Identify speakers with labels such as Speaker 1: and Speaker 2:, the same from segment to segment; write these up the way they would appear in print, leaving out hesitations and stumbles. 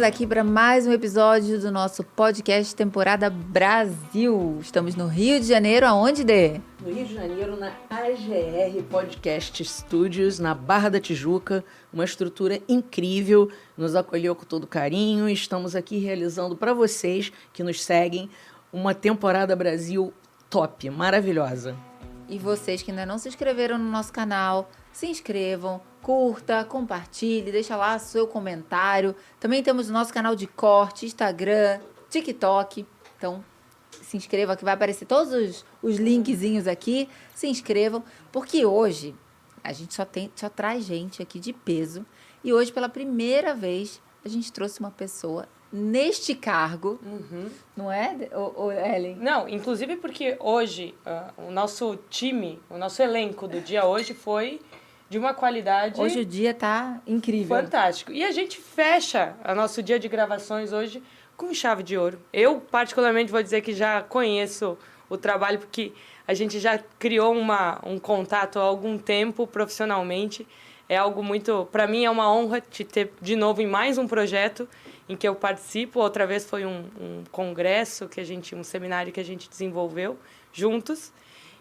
Speaker 1: aqui para mais um episódio do nosso podcast Temporada Brasil. Estamos no Rio de Janeiro, aonde, Dê?
Speaker 2: No Rio de Janeiro, na AGR Podcast Studios, na Barra da Tijuca, uma estrutura incrível, nos acolheu com todo carinho. Estamos aqui realizando para vocês que nos seguem uma Temporada Brasil top, maravilhosa.
Speaker 1: E vocês que ainda não se inscreveram no nosso canal, se inscrevam, curta, compartilhe, deixa lá seu comentário. Também temos o nosso canal de corte, Instagram, TikTok. Então, se inscreva que vai aparecer todos os linkzinhos aqui. Se inscrevam, porque hoje a gente só traz gente aqui de peso. E hoje, pela primeira vez, a gente trouxe uma pessoa neste cargo, não é, Ellen?
Speaker 3: Não, inclusive porque hoje o nosso time, o nosso elenco do dia hoje foi de uma qualidade...
Speaker 1: Hoje o dia tá incrível.
Speaker 3: Fantástico. E a gente fecha o nosso dia de gravações hoje com chave de ouro. Eu, particularmente, vou dizer que já conheço o trabalho, porque a gente já criou um contato há algum tempo profissionalmente. É algo muito... Para mim é uma honra te ter de novo em mais um projeto em que eu participo. Outra vez foi um congresso, um seminário que a gente desenvolveu juntos.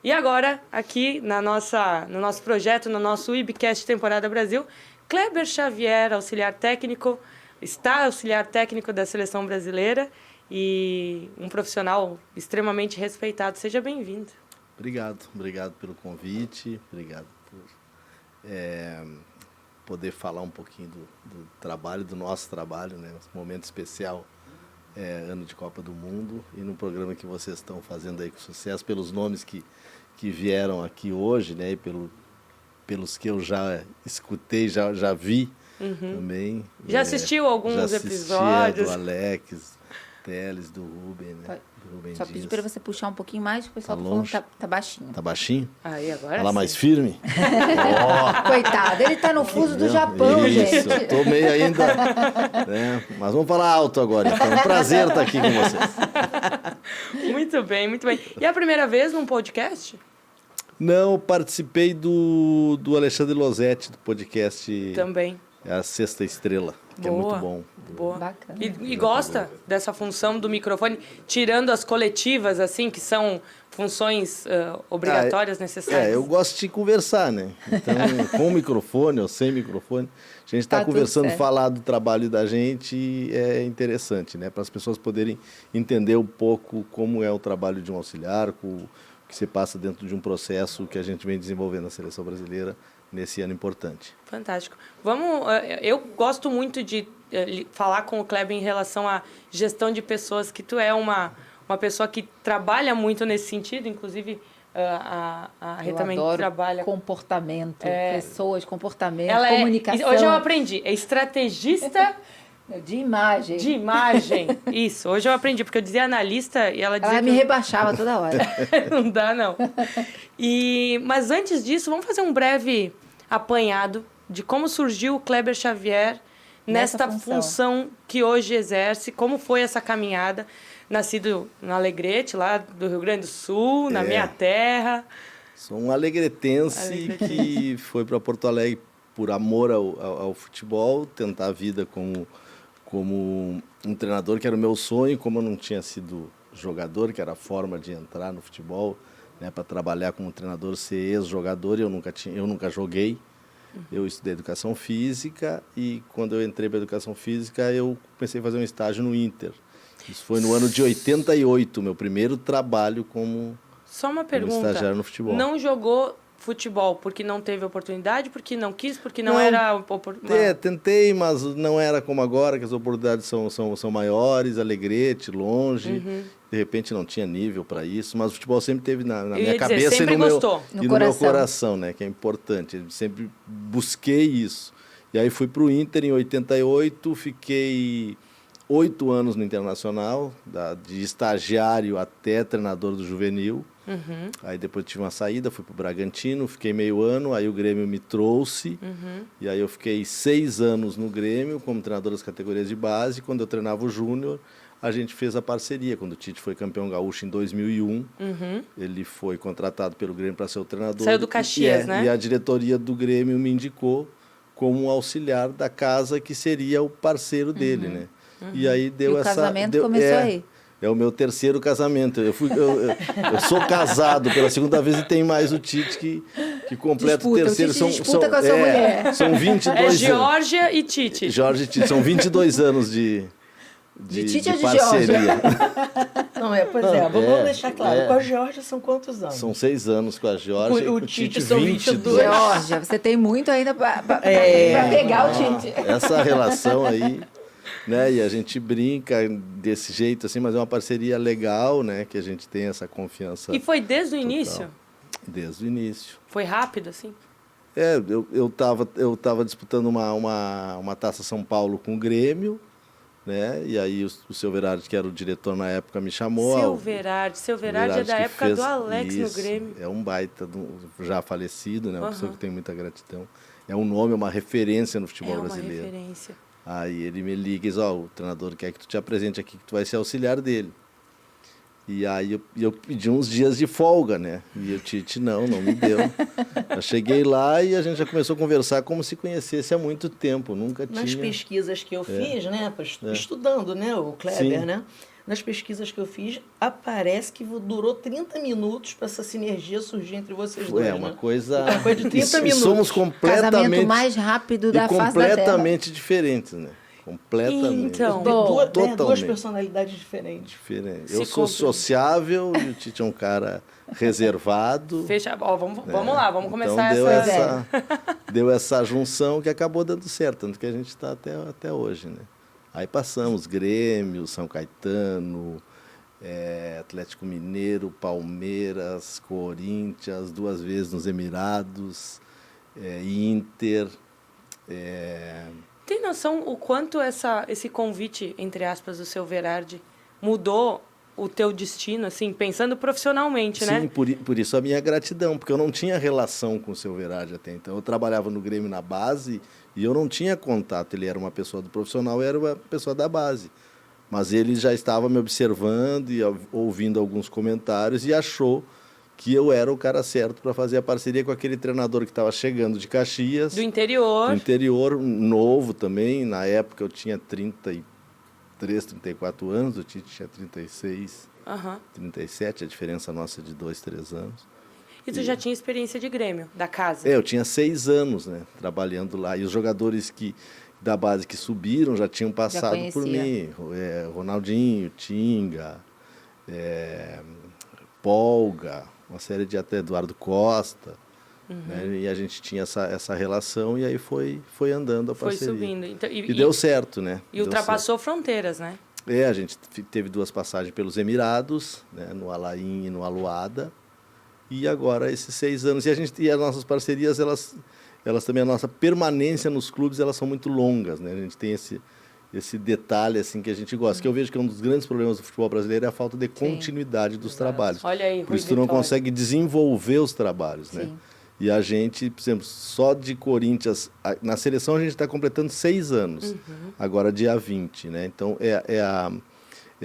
Speaker 3: E agora, aqui no nosso projeto, no nosso Webcast Temporada Brasil, Kleber Xavier, auxiliar técnico da Seleção Brasileira e um profissional extremamente respeitado. Seja bem-vindo.
Speaker 4: Obrigado pelo convite, obrigado por poder falar um pouquinho do trabalho, do nosso trabalho, né? Um momento especial, ano de Copa do Mundo, e no programa que vocês estão fazendo aí com sucesso, pelos nomes que vieram aqui hoje, né? E pelos que eu já escutei, já vi também.
Speaker 3: Já assistiu alguns episódios?
Speaker 4: Do Alex Teles, do Ruben, né?
Speaker 1: Só pedir para você puxar um pouquinho mais, o pessoal tá falando que tá baixinho.
Speaker 4: Tá baixinho?
Speaker 3: Aí, agora
Speaker 4: Fala
Speaker 3: sim.
Speaker 4: mais firme?
Speaker 1: Coitado, ele tá no fuso do Japão,
Speaker 4: Isso,
Speaker 1: gente.
Speaker 4: eu tô meio ainda, né? Mas vamos falar alto agora, então. É um prazer estar aqui com vocês.
Speaker 3: Muito bem, muito bem. E é a primeira vez num podcast?
Speaker 4: Não, participei do Alexandre Losetti, do podcast
Speaker 3: Também.
Speaker 4: A Sexta Estrela, que é muito bom.
Speaker 3: Boa.
Speaker 1: Bacana.
Speaker 3: E gosta dessa função do microfone, tirando as coletivas, assim, que são funções obrigatórias, necessárias?
Speaker 4: Eu gosto de conversar, né? Então, com o microfone ou sem microfone, a gente está conversando, falar do trabalho da gente é interessante, né? Para as pessoas poderem entender um pouco como é o trabalho de um auxiliar, o que se passa dentro de um processo que a gente vem desenvolvendo na Seleção Brasileira nesse ano importante.
Speaker 3: Fantástico. Eu gosto muito de falar com o Kleber em relação à gestão de pessoas, que tu é uma pessoa que trabalha muito nesse sentido, inclusive a Rê também trabalha...
Speaker 1: Comportamento, pessoas, comportamento,
Speaker 3: Ela
Speaker 1: comunicação.
Speaker 3: Hoje eu aprendi, é estrategista...
Speaker 1: De imagem.
Speaker 3: De imagem, isso. Hoje eu aprendi, porque eu dizia analista e ela dizia...
Speaker 1: Ela me rebaixava toda hora.
Speaker 3: Não dá, não. Mas antes disso, vamos fazer um breve apanhado de como surgiu o Kleber Xavier nesta função que hoje exerce, como foi essa caminhada, nascido no Alegrete, lá do Rio Grande do Sul, na minha terra.
Speaker 4: Sou um alegretense que foi para Porto Alegre por amor ao futebol, tentar a vida como um treinador, que era o meu sonho. Como eu não tinha sido jogador, que era a forma de entrar no futebol, né, para trabalhar como treinador, ser ex-jogador, eu nunca joguei. Eu estudei educação física e quando eu entrei para educação física, eu comecei a fazer um estágio no Inter. Isso foi no ano de 88, meu primeiro trabalho como estagiário no futebol.
Speaker 3: Não jogou futebol porque não teve oportunidade, porque não quis, porque não era...
Speaker 4: Tentei, mas não era como agora, que as oportunidades são maiores, Alegrete, longe. De repente não tinha nível para isso, mas o futebol sempre teve na minha cabeça e no meu coração, né, que é importante. Eu sempre busquei isso. E aí fui para o Inter em 88, fiquei 8 anos no Internacional, de estagiário até treinador do juvenil. Aí depois tive uma saída, fui para o Bragantino, fiquei meio ano, aí o Grêmio me trouxe, e aí eu fiquei 6 anos no Grêmio como treinador das categorias de base. Quando eu treinava o Júnior, a gente fez a parceria. Quando o Tite foi campeão gaúcho em 2001, ele foi contratado pelo Grêmio para ser o treinador.
Speaker 3: Saiu do Caxias, né?
Speaker 4: E a diretoria do Grêmio me indicou como auxiliar da casa, que seria o parceiro dele, né? E aí deu
Speaker 1: o casamento começou aí.
Speaker 4: É o meu terceiro casamento. Eu sou casado pela segunda vez e tem mais o Tite que completa o terceiro.
Speaker 1: O Tite disputa com a sua mulher.
Speaker 4: São 22 anos.
Speaker 3: Geórgia e Tite.
Speaker 4: Geórgia e Tite. São 22 anos de
Speaker 1: Tite ou de
Speaker 4: parceria.
Speaker 2: Não, vamos deixar claro. Com a Geórgia são quantos anos?
Speaker 4: São 6 anos com a Geórgia.
Speaker 2: O
Speaker 4: e
Speaker 2: Tite
Speaker 4: 22.
Speaker 2: são 22.
Speaker 1: Geórgia, você tem muito ainda para pegar o Tite.
Speaker 4: Essa relação aí, né? E a gente brinca desse jeito, assim, mas é uma parceria legal, né? Que a gente tem essa confiança.
Speaker 3: E foi desde o
Speaker 4: total.
Speaker 3: início?
Speaker 4: Desde o início.
Speaker 3: Foi rápido, assim?
Speaker 4: Eu tava disputando uma Taça São Paulo com o Grêmio, né? E aí o seu Verardi, que era o diretor na época, me chamou.
Speaker 3: Seu Verardi é da época do Alex no Grêmio.
Speaker 4: É um baita, já falecido, né? Uma pessoa que tem muita gratidão. É um nome, é uma referência no futebol brasileiro.
Speaker 3: É uma referência.
Speaker 4: Aí ele me liga e diz, o treinador quer que tu te apresente aqui, que tu vai ser auxiliar dele. E aí eu pedi uns dias de folga, né? E o Tite não me deu. Eu cheguei lá e a gente já começou a conversar como se conhecesse há muito tempo. Nunca tinha.
Speaker 2: Nas pesquisas que eu fiz, né? Estudando, né? O Kleber,
Speaker 4: Sim.
Speaker 2: né? Nas pesquisas que eu fiz, aparece que durou 30 minutos para essa sinergia surgir entre vocês dois.
Speaker 4: É uma coisa...
Speaker 2: Uma coisa de 30 minutos.
Speaker 4: Somos completamente...
Speaker 1: Casamento mais rápido da face da Terra.
Speaker 4: completamente diferentes, né? Completamente.
Speaker 3: Então,
Speaker 2: duas personalidades diferentes.
Speaker 4: Eu sou sociável e o Tite é um cara reservado.
Speaker 3: Fecha. Vamos lá, vamos começar
Speaker 4: então deu essa junção que acabou dando certo, tanto que a gente está até hoje, né? Aí passamos Grêmio, São Caetano, Atlético Mineiro, Palmeiras, Corinthians, 2 vezes nos Emirados, Inter.
Speaker 3: Tem noção o quanto esse convite, entre aspas, do seu Verardi mudou o teu destino, assim, pensando profissionalmente, né?
Speaker 4: Sim, por isso a minha gratidão, porque eu não tinha relação com o seu Verardi até então. Eu trabalhava no Grêmio na base e eu não tinha contato. Ele era uma pessoa do profissional, eu era uma pessoa da base. Mas ele já estava me observando e ouvindo alguns comentários e achou que eu era o cara certo para fazer a parceria com aquele treinador que estava chegando de Caxias.
Speaker 3: Do interior.
Speaker 4: Do interior, novo também. Na época eu tinha 33, 34 anos, o Tite tinha 36, 37, a diferença nossa é de 2, 3 anos.
Speaker 3: E tu já tinha experiência de Grêmio, da casa?
Speaker 4: Eu tinha 6 anos, né, trabalhando lá. E os jogadores da base que subiram já tinham passado por mim. Ronaldinho, Tinga, Polga, uma série de até Eduardo Costa. Né, e a gente tinha essa relação e aí foi andando a parceria. Foi
Speaker 3: subindo. Então,
Speaker 4: e deu certo, né?
Speaker 3: E ultrapassou fronteiras, né?
Speaker 4: A gente teve 2 passagens pelos Emirados, né, no Al Ain e no Al Wahda. E agora esses 6 anos. E as nossas parcerias, elas também, a nossa permanência nos clubes, elas são muito longas, né? A gente tem esse detalhe assim que a gente gosta. Que eu vejo que um dos grandes problemas do futebol brasileiro é a falta de continuidade dos trabalhos.
Speaker 3: Olha aí,
Speaker 4: por isso tu não consegue desenvolver os trabalhos, né? E a gente, por exemplo, só de Corinthians, na seleção a gente está completando 6 anos, agora dia 20, né? Então é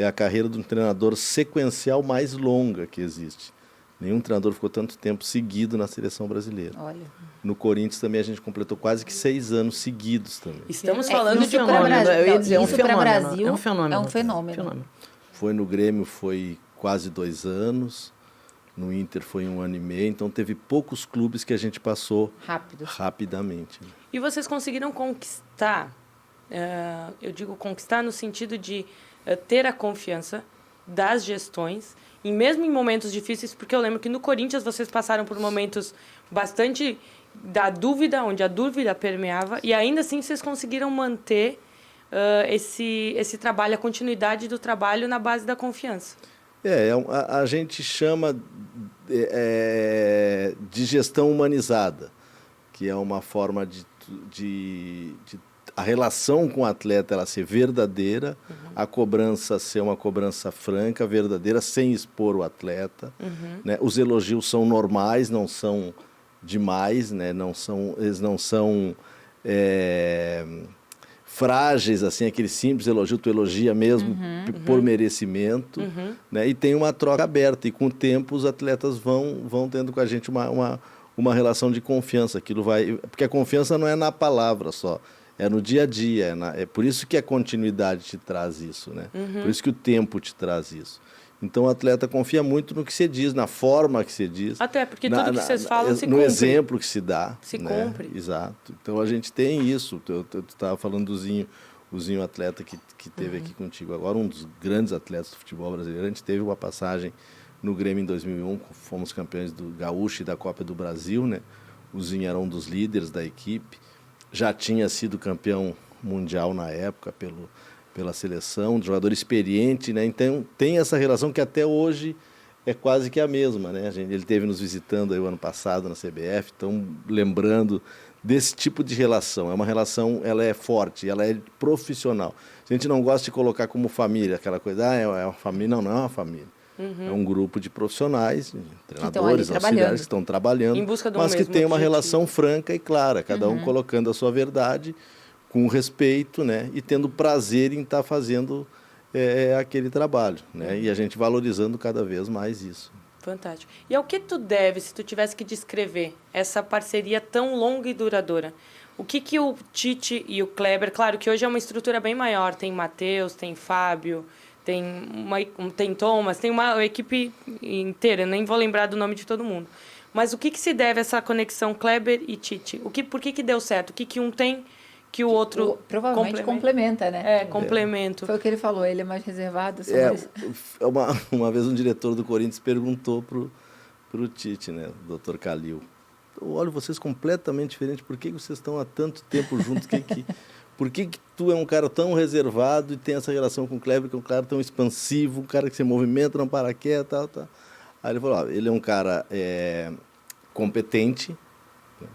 Speaker 4: a carreira de um treinador sequencial mais longa que existe. Nenhum treinador ficou tanto tempo seguido na seleção brasileira.
Speaker 1: Olha.
Speaker 4: No Corinthians também a gente completou quase que 6 anos seguidos também.
Speaker 3: Estamos falando de um
Speaker 2: fenômeno. Eu ia dizer,
Speaker 1: isso para o Brasil
Speaker 2: é um fenômeno.
Speaker 1: É um fenômeno.
Speaker 4: Foi no Grêmio, foi quase 2 anos. No Inter foi 1 ano e meio. Então teve poucos clubes que a gente passou rapidamente. Né?
Speaker 3: E vocês conseguiram conquistar, eu digo conquistar no sentido de ter a confiança das gestões, e mesmo em momentos difíceis, porque eu lembro que no Corinthians vocês passaram por momentos bastante da dúvida, onde a dúvida permeava, e ainda assim vocês conseguiram manter esse trabalho, a continuidade do trabalho na base da confiança.
Speaker 4: A gente chama de gestão humanizada, que é uma forma de a relação com o atleta ela ser verdadeira, a cobrança ser uma cobrança franca, verdadeira, sem expor o atleta. Né? Os elogios são normais, não são demais, né? Eles não são frágeis, assim, aquele simples elogio, tu elogia mesmo por merecimento. Né? E tem uma troca aberta, e com o tempo os atletas vão tendo com a gente uma relação de confiança. Aquilo vai, porque a confiança não é na palavra só. É no dia a dia. É por isso que a continuidade te traz isso, né? Por isso que o tempo te traz isso. Então o atleta confia muito no que você diz, na forma que você diz.
Speaker 3: Até porque tudo que vocês falam se
Speaker 4: no
Speaker 3: cumpre.
Speaker 4: exemplo que se dá.
Speaker 3: Se
Speaker 4: né?
Speaker 3: cumpre.
Speaker 4: Exato. Então a gente tem isso. Eu estava falando do Zinho, o Zinho atleta que teve aqui contigo agora, um dos grandes atletas do futebol brasileiro. A gente teve uma passagem no Grêmio em 2001, fomos campeões do Gaúcho e da Copa do Brasil, né? O Zinho era um dos líderes da equipe, já tinha sido campeão mundial na época pela seleção, um jogador experiente, né? Então tem essa relação que até hoje é quase que a mesma, né? Ele esteve nos visitando aí o ano passado na CBF, então lembrando desse tipo de relação. É uma relação, ela é forte, ela é profissional. A gente não gosta de colocar como família, aquela coisa, é uma família. Não, não é uma família. É um grupo de profissionais, treinadores, auxiliares que estão trabalhando,
Speaker 3: em busca do
Speaker 4: mas que
Speaker 3: mesmo
Speaker 4: tem uma
Speaker 3: objetivo.
Speaker 4: Relação franca e clara, cada um colocando a sua verdade com respeito, né? E tendo prazer em estar fazendo aquele trabalho, né? E a gente valorizando cada vez mais isso.
Speaker 3: Fantástico. E ao que tu deve, se tu tivesse que descrever essa parceria tão longa e duradoura? O que o Tite e o Kleber... Claro que hoje é uma estrutura bem maior. Tem Matheus, tem Fábio, tem Thomas, tem uma equipe inteira. Nem vou lembrar do nome de todo mundo. Mas o que se deve a essa conexão Kleber e Tite? Por que deu certo? O que um tem que o outro...
Speaker 1: Provavelmente complementa, né?
Speaker 3: Complemento.
Speaker 1: Foi o que ele falou, ele é mais reservado.
Speaker 4: Uma vez um diretor do Corinthians perguntou pro Tite, né, o Dr. Calil, eu olho vocês completamente diferentes, por que vocês estão há tanto tempo juntos? Por que tu é um cara tão reservado e tem essa relação com o Kleber, que é um cara tão expansivo, um cara que se movimenta, não para quieto, tal. Aí ele falou, ele é um cara competente, né?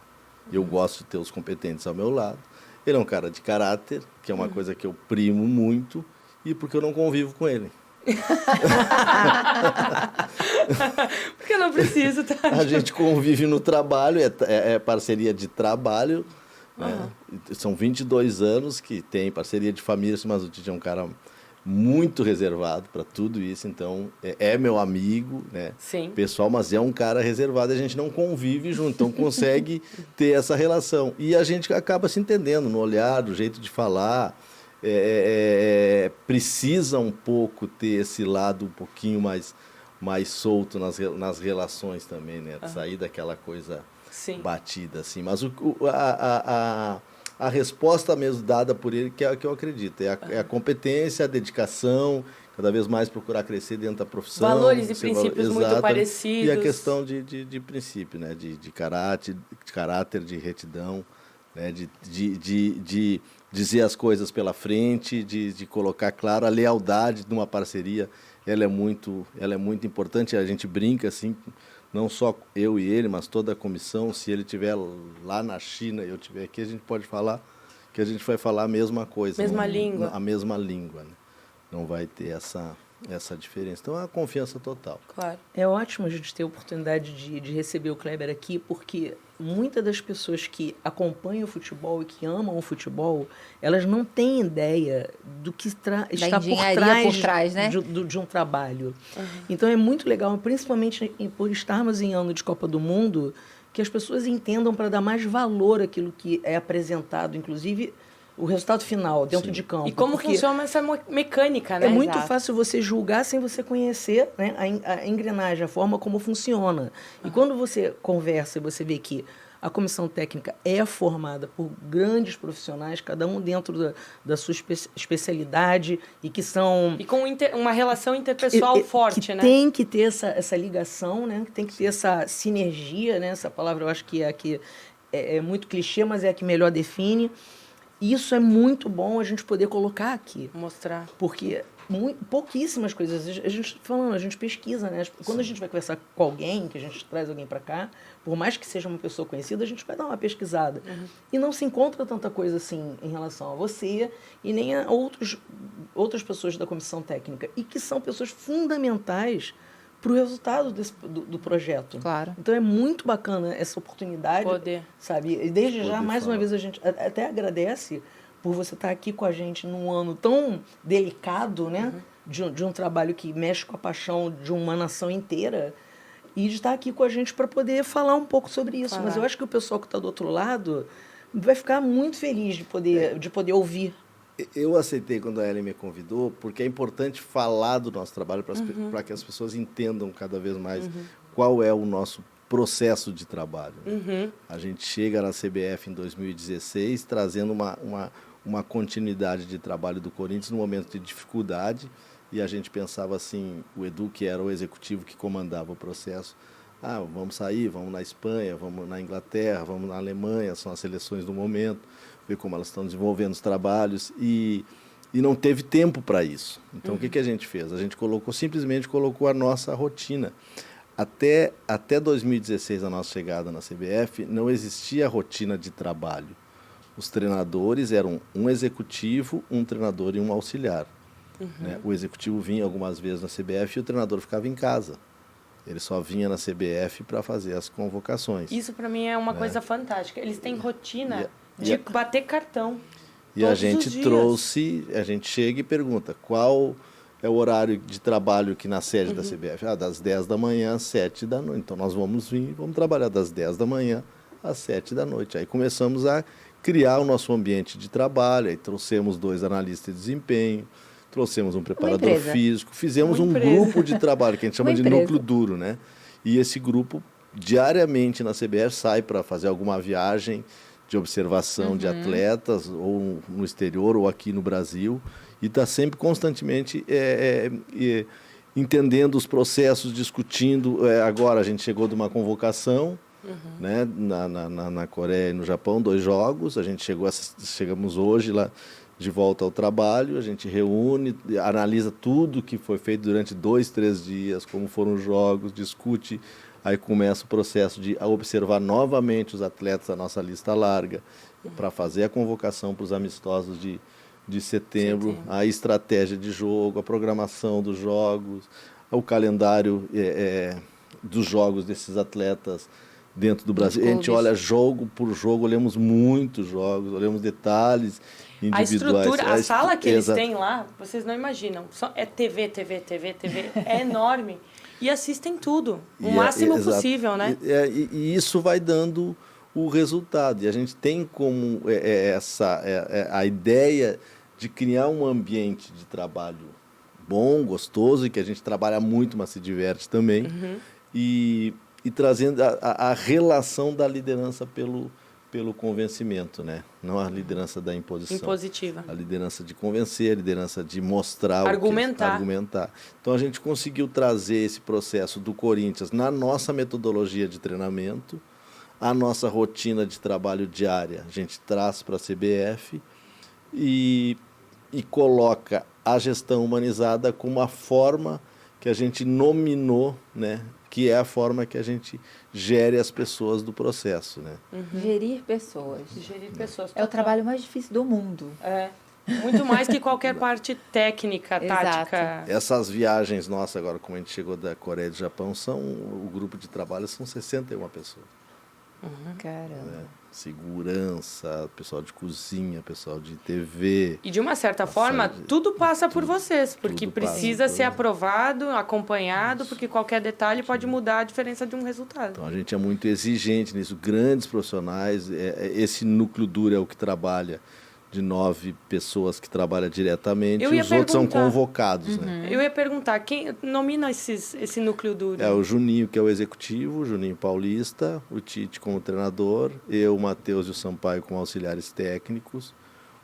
Speaker 4: Eu gosto de ter os competentes ao meu lado. Ele é um cara de caráter, que é uma coisa que eu primo muito, e porque eu não convivo com ele.
Speaker 3: Porque eu não preciso, tá?
Speaker 4: A gente convive no trabalho, é parceria de trabalho, né? São 22 anos que tem parceria de família, mas o Tite é um cara muito reservado para tudo isso, então é meu amigo, né?
Speaker 3: Sim.
Speaker 4: Pessoal, mas é um cara reservado, a gente não convive junto, então consegue ter essa relação. E a gente acaba se entendendo no olhar, do jeito de falar, precisa um pouco ter esse lado um pouquinho mais solto nas relações também, né? Sair daquela coisa batida, assim. Mas a resposta mesmo dada por ele, que é a que eu acredito, é a competência, a dedicação, cada vez mais procurar crescer dentro da profissão.
Speaker 3: Valores e princípios muito parecidos.
Speaker 4: E a questão de princípio, né? De caráter, de retidão, né? De dizer as coisas pela frente, de colocar claro a lealdade de uma parceria. Ela é muito importante, a gente brinca assim, não só eu e ele, mas toda a comissão. Se ele estiver lá na China e eu estiver aqui, a gente pode falar que a gente vai falar a mesma coisa.
Speaker 3: Mesma língua.
Speaker 4: A mesma língua, né? Não vai ter essa diferença. Então, é a confiança total.
Speaker 3: Claro.
Speaker 2: É ótimo a gente ter a oportunidade de receber o Kleber aqui, porque muitas das pessoas que acompanham o futebol e que amam o futebol, elas não têm ideia do que está por trás, né? de um trabalho. Então, é muito legal, principalmente por estarmos em ano de Copa do Mundo, que as pessoas entendam para dar mais valor àquilo que é apresentado, inclusive o resultado final dentro de campo.
Speaker 3: E como funciona essa mecânica, né?
Speaker 2: É muito fácil você julgar sem você conhecer, né, a engrenagem, a forma como funciona. E quando você conversa e você vê que a comissão técnica é formada por grandes profissionais, cada um dentro da sua especialidade, e que são...
Speaker 3: E com uma relação interpessoal forte,
Speaker 2: que
Speaker 3: né?
Speaker 2: Tem que ter essa ligação, né? Tem que ter essa sinergia, né? Essa palavra eu acho que é muito clichê, mas é a que melhor define. Isso é muito bom a gente poder colocar aqui.
Speaker 3: Mostrar.
Speaker 2: Porque pouquíssimas coisas. A gente pesquisa, né? Quando a gente vai conversar com alguém, que a gente traz alguém para cá, por mais que seja uma pessoa conhecida, a gente vai dar uma pesquisada. E não se encontra tanta coisa assim em relação a você e nem a outras pessoas da comissão técnica. E que são pessoas fundamentais para o resultado do projeto.
Speaker 1: Claro.
Speaker 2: Então, é muito bacana essa oportunidade.
Speaker 3: Poder.
Speaker 2: Sabe? E desde já, mais uma vez, a gente até agradece por você estar aqui com a gente num ano tão delicado, né? De um trabalho que mexe com a paixão de uma nação inteira, e de estar aqui com a gente para poder falar um pouco sobre isso. Mas eu acho que o pessoal que está do outro lado vai ficar muito feliz de poder ouvir.
Speaker 4: Eu aceitei quando a Ellen me convidou, porque é importante falar do nosso trabalho para que as pessoas entendam cada vez mais qual é o nosso processo de trabalho. A gente chega na CBF em 2016 trazendo uma continuidade de trabalho do Corinthians no momento de dificuldade, e a gente pensava assim, o Edu, que era o executivo que comandava o processo, vamos sair, vamos na Espanha, vamos na Inglaterra, vamos na Alemanha, são as seleções do momento, ver como elas estão desenvolvendo os trabalhos, e não teve tempo para isso. Então, o que a gente fez? A gente simplesmente colocou a nossa rotina. Até 2016, a nossa chegada na CBF, não existia rotina de trabalho. Os treinadores eram um executivo, um treinador e um auxiliar. Né? O executivo vinha algumas vezes na CBF e o treinador ficava em casa. Ele só vinha na CBF para fazer as convocações.
Speaker 3: Isso para mim é uma coisa fantástica. Eles têm rotina de bater cartão.
Speaker 4: E a gente a gente chega e pergunta qual é o horário de trabalho aqui na sede da CBF. Das 10 da manhã às 7 da noite. Então nós vamos trabalhar das 10 da manhã às 7 da noite. Aí começamos a criar o nosso ambiente de trabalho, aí trouxemos 2 analistas de desempenho, trouxemos um preparador físico, fizemos um grupo de trabalho, que a gente chama de núcleo duro, né? E esse grupo, diariamente na CBF, sai para fazer alguma viagem de observação de atletas, ou no exterior, ou aqui no Brasil, e está sempre constantemente entendendo os processos, discutindo. Agora a gente chegou de uma convocação, né, na Coreia e no Japão, 2 jogos, a gente chegamos hoje lá de volta ao trabalho, a gente reúne, analisa tudo que foi feito durante 2, 3 dias, como foram os jogos, discute, aí começa o processo de observar novamente os atletas da nossa lista larga, para fazer a convocação para os amistosos de setembro, a estratégia de jogo, a programação dos jogos, o calendário dos jogos desses atletas dentro do Brasil. A gente olha jogo por jogo, olhamos muitos jogos, olhamos detalhes individuais.
Speaker 3: A estrutura, a sala que eles têm lá, vocês não imaginam. É TV, é enorme. E assistem tudo, o máximo possível, né?
Speaker 4: E isso vai dando o resultado. E a gente tem como a ideia de criar um ambiente de trabalho bom, gostoso, e que a gente trabalha muito, mas se diverte também. E trazendo a relação da liderança pelo convencimento, né? Não a liderança da imposição.
Speaker 3: Impositiva.
Speaker 4: A liderança de convencer, a liderança de mostrar
Speaker 3: argumentar.
Speaker 4: Então a gente conseguiu trazer esse processo do Corinthians na nossa metodologia de treinamento, a nossa rotina de trabalho diária. A gente traz para a CBF e coloca a gestão humanizada como a forma que a gente nominou, né? Que é a forma que a gente gere as pessoas do processo, né?
Speaker 1: Gerir pessoas. É o trabalho mais difícil do mundo.
Speaker 3: Muito mais que qualquer parte técnica, tática.
Speaker 4: Essas viagens nossas agora, como a gente chegou da Coreia e do Japão, o grupo de trabalho são 61 pessoas.
Speaker 1: Caramba.
Speaker 4: Segurança, pessoal de cozinha, pessoal de TV.
Speaker 3: E de uma certa forma, tudo passa por vocês, porque precisa ser aprovado, acompanhado, porque qualquer detalhe pode mudar a diferença de um resultado.
Speaker 4: Então a gente é muito exigente nisso, grandes profissionais, esse núcleo duro é o que trabalha, de 9 pessoas que trabalham diretamente, os outros são convocados. Né?
Speaker 3: Eu ia perguntar, quem nomina esse núcleo duro?
Speaker 4: O Juninho, que é o executivo, o Juninho Paulista, o Tite como treinador, eu, o Matheus e o Sampaio como auxiliares técnicos,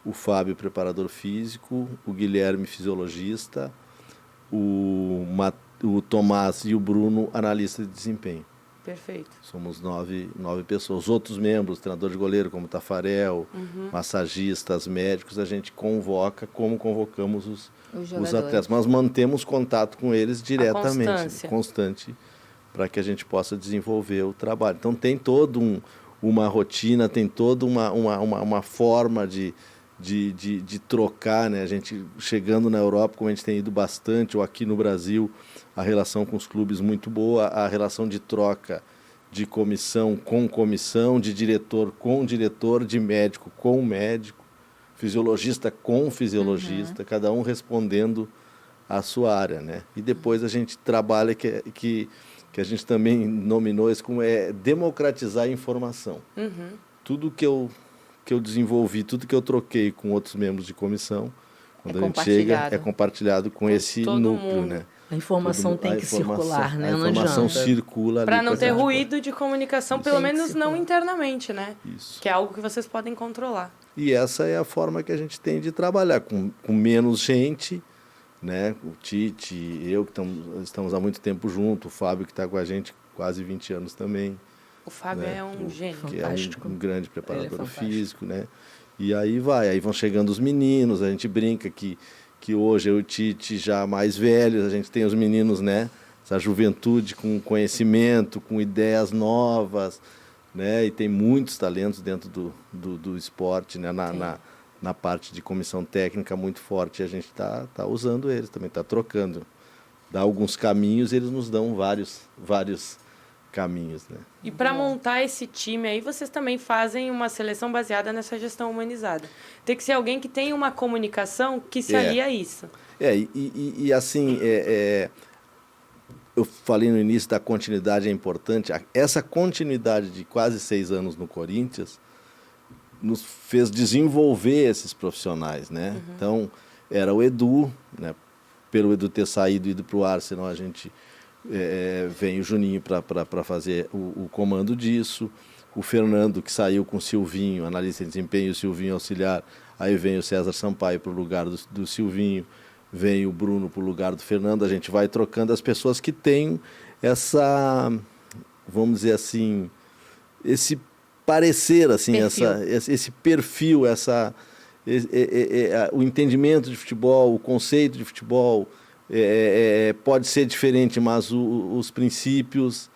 Speaker 4: o Fábio, preparador físico, o Guilherme, fisiologista, o Tomás e o Bruno, analista de desempenho.
Speaker 3: Perfeito.
Speaker 4: Somos 9 pessoas. Os outros membros, treinador de goleiro, como Tafarel, massagistas, médicos, a gente convoca como convocamos os atletas. Mas mantemos contato com eles diretamente, constante, para que a gente possa desenvolver o trabalho. Então tem toda uma rotina, tem toda uma forma de trocar, né? A gente chegando na Europa, como a gente tem ido bastante, ou aqui no Brasil, a relação com os clubes muito boa, a relação de troca de comissão com comissão, de diretor com diretor, de médico com médico, fisiologista com fisiologista, cada um respondendo à sua área, né? E depois a gente trabalha que a gente também nominou isso como democratizar a informação. Tudo que eu que eu desenvolvi, tudo que eu troquei com outros membros de comissão, quando a gente chega, é compartilhado com esse núcleo, né?
Speaker 2: A informação tem que circular, né?
Speaker 4: A informação circula ali.
Speaker 3: Para não ter ruído de comunicação, pelo menos não internamente, né?
Speaker 4: Isso.
Speaker 3: Que é algo que vocês podem controlar.
Speaker 4: E essa é a forma que a gente tem de trabalhar, com menos gente, né? O Tite, eu, que estamos há muito tempo junto, o Fábio, que está com a gente quase 20 anos também.
Speaker 3: O Fábio, né? É um gênio.
Speaker 4: Que é um grande preparador físico, né? E aí aí vão chegando os meninos, a gente brinca que hoje eu e o Tite já mais velhos, a gente tem os meninos, né? Essa juventude com conhecimento, com ideias novas, né? E tem muitos talentos dentro do esporte, né? Na parte de comissão técnica muito forte, a gente tá usando eles, também está trocando. Dá alguns caminhos, eles nos dão vários caminhos, né?
Speaker 3: E para montar esse time aí, vocês também fazem uma seleção baseada nessa gestão humanizada. Tem que ser alguém que tenha uma comunicação que se alia a isso.
Speaker 4: E assim, eu falei no início da continuidade é importante. Essa continuidade de quase 6 anos no Corinthians nos fez desenvolver esses profissionais, né? Uhum. Então, era o Edu, né? Pelo Edu ter saído e ido para o Arsenal, a gente... vem o Juninho para fazer o comando disso, o Fernando, que saiu com o Silvinho, analista de desempenho, o Silvinho auxiliar, aí vem o César Sampaio para o lugar do Silvinho, vem o Bruno para o lugar do Fernando, a gente vai trocando as pessoas que têm essa, vamos dizer assim, esse parecer, assim, esse perfil, o entendimento de futebol, o conceito de futebol. Pode ser diferente, mas os princípios,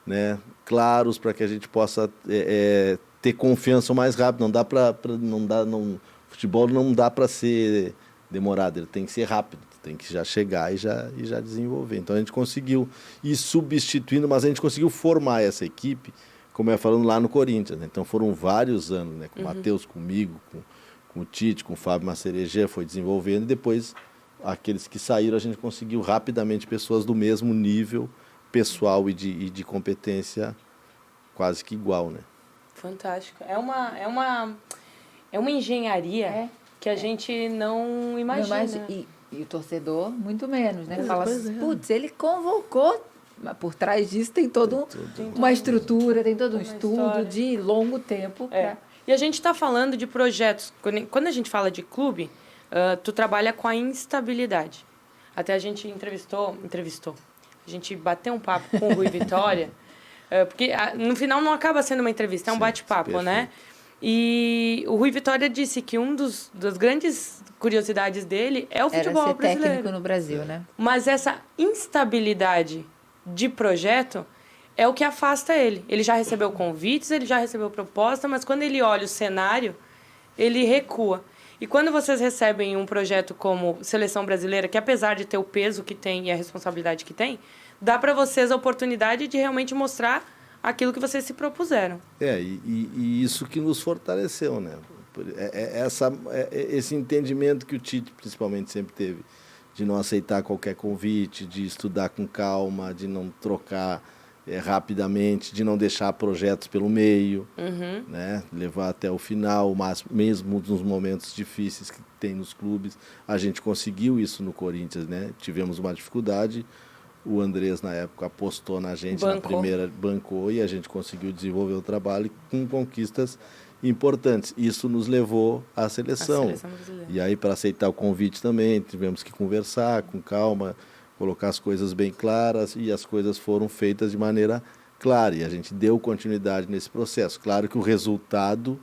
Speaker 4: né, claros para que a gente possa ter confiança o mais rápido. Futebol não dá para ser demorado, ele tem que ser rápido, tem que já chegar e já desenvolver. Então a gente conseguiu ir substituindo, mas a gente conseguiu formar essa equipe, como eu ia falando lá no Corinthians, né? Então foram vários anos, né, com o Matheus, comigo, com o Tite, com o Fábio Massereger, foi desenvolvendo, e depois aqueles que saíram, a gente conseguiu rapidamente pessoas do mesmo nível pessoal e de competência quase que igual, né?
Speaker 3: Fantástico. É uma engenharia que a gente não imagina.
Speaker 1: E o torcedor, muito menos, né? Fala assim, putz, ele convocou, mas por trás disso tem toda uma estrutura, tem todo um estudo história. De longo tempo.
Speaker 3: E a gente está falando de projetos. Quando a gente fala de clube, tu trabalha com a instabilidade. Até a gente entrevistou. A gente bateu um papo com o Rui Vitória, porque no final não acaba sendo uma entrevista, é um bate-papo, né? E o Rui Vitória disse que das grandes curiosidades dele é o futebol
Speaker 1: ser
Speaker 3: brasileiro.
Speaker 1: Técnico no Brasil, né?
Speaker 3: Mas essa instabilidade de projeto é o que afasta ele. Ele já recebeu convites, ele já recebeu proposta, mas quando ele olha o cenário, ele recua. E quando vocês recebem um projeto como Seleção Brasileira, que apesar de ter o peso que tem e a responsabilidade que tem, dá para vocês a oportunidade de realmente mostrar aquilo que vocês se propuseram.
Speaker 4: E isso que nos fortaleceu, né? Esse entendimento que o Tite, principalmente, sempre teve, de não aceitar qualquer convite, de estudar com calma, de não trocar rapidamente, de não deixar projetos pelo meio, né? Levar até o final, mas mesmo nos momentos difíceis que tem nos clubes, a gente conseguiu isso no Corinthians, né? Tivemos uma dificuldade, o Andrés na época apostou na gente, na primeira bancou, e a gente conseguiu desenvolver o trabalho com conquistas importantes. Isso nos levou à seleção brasileira. E aí, para aceitar o convite também, tivemos que conversar com calma, colocar as coisas bem claras, e as coisas foram feitas de maneira clara, e a gente deu continuidade nesse processo. Claro que o resultado,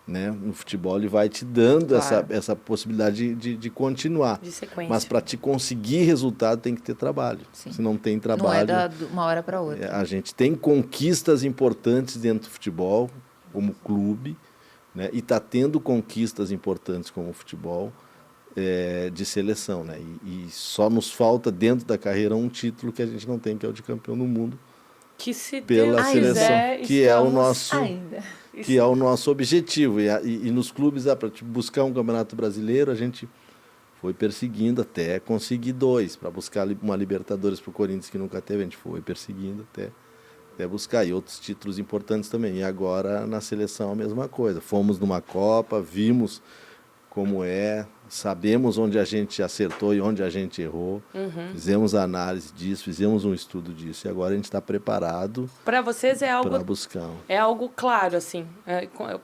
Speaker 4: né, no futebol, ele vai te dando essa possibilidade de continuar.
Speaker 3: De sequência.
Speaker 4: Mas para te conseguir resultado tem que ter trabalho. Sim. Se não tem trabalho...
Speaker 1: Não é de uma hora para outra.
Speaker 4: A gente tem conquistas importantes dentro do futebol, como clube, né, e está tendo conquistas importantes como futebol, de seleção, né? E só nos falta dentro da carreira um título que a gente não tem, que é o de campeão do mundo,
Speaker 3: que se
Speaker 4: pela seleção, que é o nosso
Speaker 1: ainda.
Speaker 4: Que é o nosso objetivo. E nos clubes, para buscar um campeonato brasileiro, a gente foi perseguindo até conseguir 2, para buscar uma Libertadores para o Corinthians que nunca teve, a gente foi perseguindo até até buscar, e outros títulos importantes também. E agora na seleção a mesma coisa. Fomos numa Copa, vimos como sabemos onde a gente acertou e onde a gente errou, fizemos a análise disso, fizemos um estudo disso, e agora a gente está preparado
Speaker 3: para vocês
Speaker 4: para buscar.
Speaker 3: É algo claro, assim,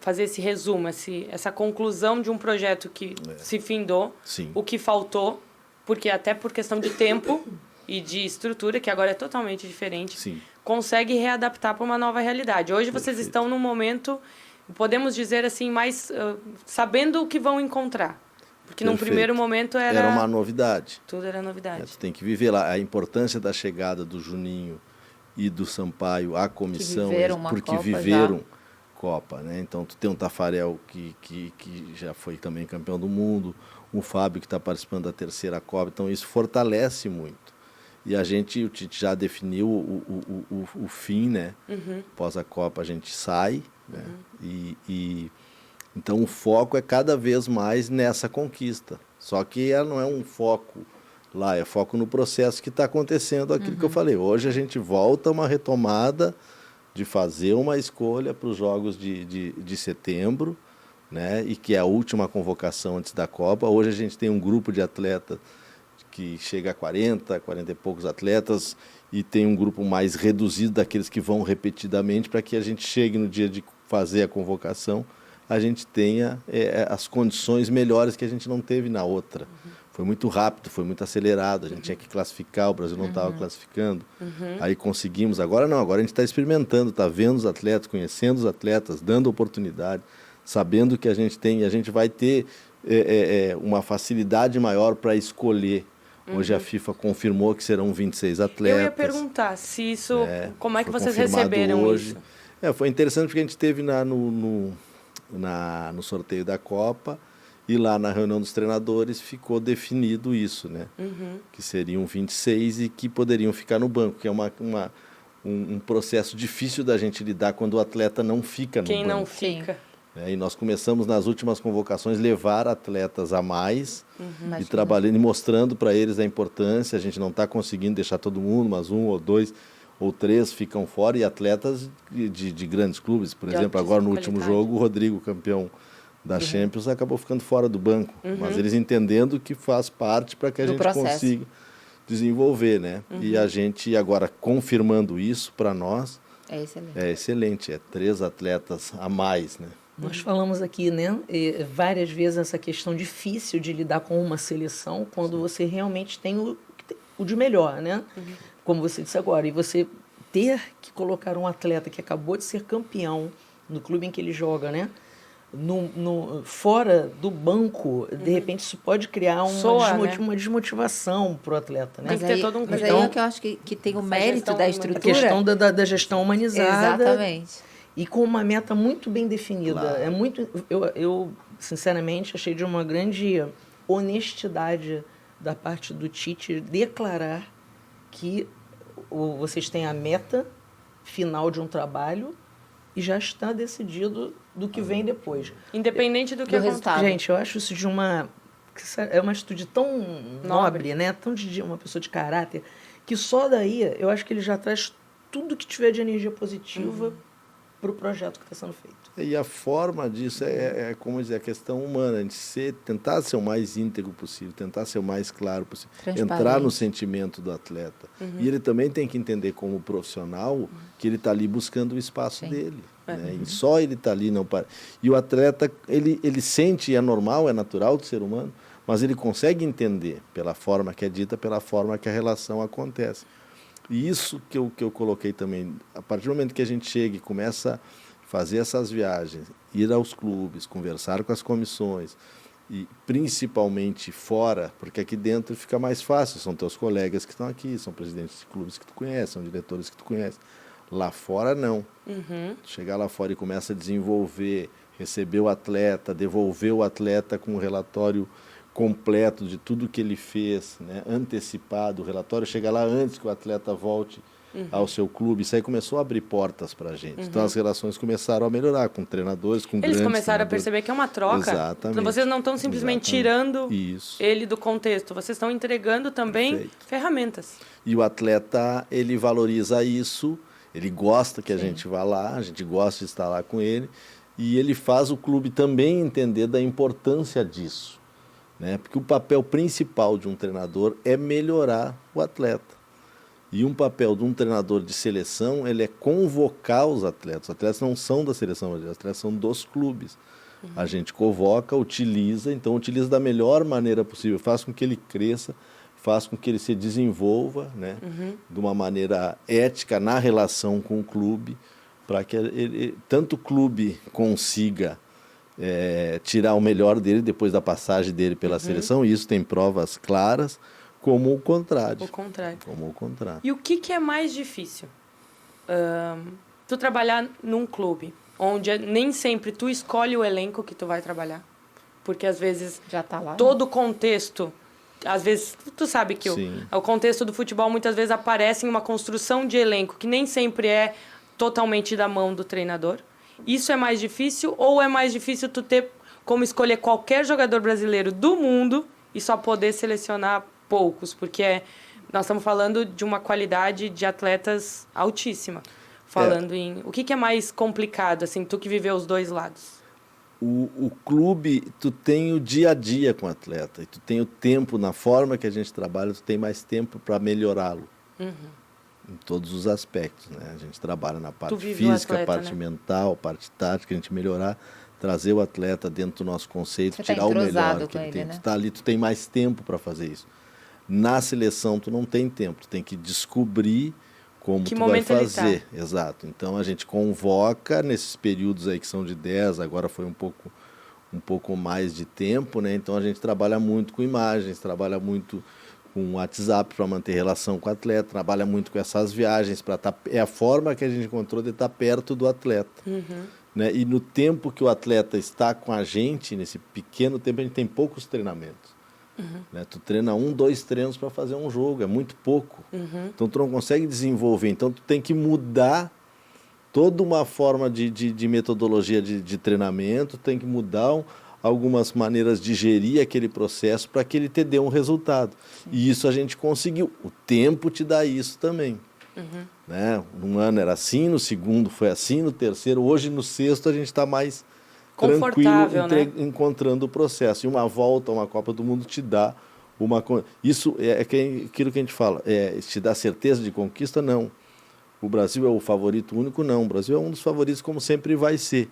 Speaker 3: fazer esse resumo, essa conclusão de um projeto que se findou,
Speaker 4: Sim.
Speaker 3: O que faltou, porque até por questão de tempo e de estrutura, que agora é totalmente diferente,
Speaker 4: Sim.
Speaker 3: consegue readaptar para uma nova realidade. Hoje vocês estão num momento, podemos dizer assim, mais sabendo o que vão encontrar. Porque num primeiro momento
Speaker 4: era uma novidade.
Speaker 3: Tudo era novidade.
Speaker 4: Você tem que viver lá. A importância da chegada do Juninho e do Sampaio à comissão, porque viveram Copa, né? Então, tu tem um Tafarel que já foi também campeão do mundo, o Fábio que está participando da terceira Copa, então isso fortalece muito. E o Tite já definiu o fim, né? Após a Copa a gente sai, né? Então o foco é cada vez mais nessa conquista. Só que ela não é um foco lá, é foco no processo que está acontecendo, aquilo que eu falei. Hoje a gente volta a uma retomada de fazer uma escolha para os Jogos de setembro, né? E que é a última convocação antes da Copa. Hoje a gente tem um grupo de atletas que chega a 40 e poucos atletas, e tem um grupo mais reduzido daqueles que vão repetidamente, para que a gente chegue no dia de fazer a convocação, a gente tenha as condições melhores que a gente não teve na outra. Foi muito rápido, foi muito acelerado, a gente tinha que classificar, o Brasil não estava classificando. Aí conseguimos, agora não, agora a gente está experimentando, está vendo os atletas, conhecendo os atletas, dando oportunidade, sabendo que a gente tem, e a gente vai ter uma facilidade maior para escolher. Hoje a FIFA confirmou que serão 26 atletas.
Speaker 3: Eu ia perguntar se isso, como é que vocês receberam
Speaker 4: hoje.
Speaker 3: isso?
Speaker 4: Foi interessante porque a gente teve no sorteio da Copa, e lá na reunião dos treinadores ficou definido isso, né? Que seriam 26 e que poderiam ficar no banco, que é um processo difícil da gente lidar quando o atleta não fica no banco.
Speaker 3: Quem não fica.
Speaker 4: E nós começamos nas últimas convocações levar atletas a mais e trabalhando e mostrando para eles a importância. A gente não está conseguindo deixar todo mundo, mas 1 ou 2 ou 3 ficam fora, e atletas de grandes clubes. Por exemplo, agora no último jogo, o Rodrigo, campeão da Champions, acabou ficando fora do banco. Mas eles entendendo que faz parte para que a gente consiga desenvolver, né? E a gente agora confirmando isso para nós é excelente. É 3 atletas a mais, né?
Speaker 2: Nós falamos aqui, né, várias vezes essa questão difícil de lidar com uma seleção quando você realmente tem o de melhor, né? Como você disse agora, e você ter que colocar um atleta que acabou de ser campeão no clube em que ele joga, né? Fora do banco, de repente isso pode criar uma desmotivação para o atleta, né?
Speaker 3: Tem que ter todo um
Speaker 1: mas aí é que eu acho que tem o mérito da estrutura.
Speaker 2: A questão da gestão humanizada.
Speaker 1: Exatamente.
Speaker 2: E com uma meta muito bem definida.
Speaker 4: Claro.
Speaker 2: Eu, sinceramente, achei de uma grande honestidade da parte do Tite declarar que vocês têm a meta final de um trabalho e já está decidido do que vem depois.
Speaker 3: Independente do que
Speaker 1: resultado.
Speaker 2: Gente, eu acho isso é uma atitude tão nobre, né? Tão de uma pessoa de caráter, que só daí eu acho que ele já traz tudo que tiver de energia positiva para o projeto que está sendo feito.
Speaker 4: E a forma disso como dizer, a questão humana, de tentar ser o mais íntegro possível, tentar ser o mais claro possível, entrar no sentimento do atleta. E ele também tem que entender como profissional que ele está ali buscando o espaço dele. Né? E só ele está ali, não para. E o atleta, ele sente, e é normal, é natural do ser humano, mas ele consegue entender pela forma que é dita, pela forma que a relação acontece. E isso que eu coloquei também, a partir do momento que a gente chega e começa a fazer essas viagens, ir aos clubes, conversar com as comissões, e principalmente fora, porque aqui dentro fica mais fácil, são teus colegas que estão aqui, são presidentes de clubes que tu conhece, são diretores que tu conhece. Lá fora, não. Chegar lá fora e começa a desenvolver, receber o atleta, devolver o atleta com um relatório completo de tudo que ele fez, né? Antecipado, o relatório chega lá antes que o atleta volte ao seu clube. Isso aí começou a abrir portas para a gente. Então as relações começaram a melhorar com treinadores, com grandes
Speaker 3: Eles começaram a
Speaker 4: treinadores.
Speaker 3: perceber que é uma troca.
Speaker 4: Exatamente.
Speaker 3: Então, vocês não estão simplesmente tirando
Speaker 4: isso.
Speaker 3: ele do contexto, vocês estão entregando também ferramentas.
Speaker 4: E o atleta, ele valoriza isso, Ele gosta que a gente vá lá, a gente gosta de estar lá com ele, e ele faz o clube também entender da importância disso, né? Porque o papel principal de um treinador é melhorar o atleta. E um papel de um treinador de seleção, ele é convocar os atletas. Os atletas não são da seleção, os atletas são dos clubes. A gente convoca, utiliza da melhor maneira possível, faz com que ele cresça, faz com que ele se desenvolva, né, de uma maneira ética na relação com o clube, para que tanto o clube consiga tirar o melhor dele depois da passagem dele pela seleção, e isso tem provas claras, como o contrário. Como o contrário.
Speaker 3: E o que é mais difícil? Tu trabalhar num clube, onde nem sempre tu escolhe o elenco que tu vai trabalhar. Porque, às vezes,
Speaker 1: já tá lá,
Speaker 3: todo o contexto... Às vezes, tu sabe que o contexto do futebol, muitas vezes, aparece em uma construção de elenco que nem sempre é totalmente da mão do treinador. Isso é mais difícil, ou é mais difícil tu ter como escolher qualquer jogador brasileiro do mundo e só poder selecionar poucos? Porque nós estamos falando de uma qualidade de atletas altíssima. O que é mais complicado, assim, tu que viveu os dois lados?
Speaker 4: O clube, tu tem o dia a dia com o atleta, e tu tem o tempo, na forma que a gente trabalha, tu tem mais tempo para melhorá-lo. Em todos os aspectos, né? A gente trabalha na parte física, a parte mental, a parte tática, a gente melhorar, trazer o atleta dentro do nosso conceito, tirar o melhor que ele tem. Tu tá ali, tu tem mais tempo para fazer isso. Na seleção, tu não tem tempo, tu tem que descobrir como tu vai fazer. Exato. Então, a gente convoca nesses períodos aí que são de 10, agora foi um pouco mais de tempo, né? Então, a gente trabalha muito com imagens, trabalha muito com WhatsApp para manter relação com o atleta, trabalha muito com essas viagens, é a forma que a gente encontrou de estar perto do atleta. Né? E no tempo que o atleta está com a gente, nesse pequeno tempo, a gente tem poucos treinamentos. Né? Tu treina 2 treinos para fazer um jogo, é muito pouco. Então tu não consegue desenvolver, então tu tem que mudar toda uma forma de metodologia de treinamento, tem que mudar algumas maneiras de gerir aquele processo para que ele te dê um resultado. E isso a gente conseguiu. O tempo te dá isso também. Né? Num ano era assim, no segundo foi assim, no terceiro, hoje no sexto a gente está mais tranquilo, né? Encontrando o processo. E uma volta a uma Copa do Mundo te dá uma... Isso é aquilo que a gente fala, te dá certeza de conquista? Não. O Brasil é o favorito único? Não. O Brasil é um dos favoritos, como sempre vai ser.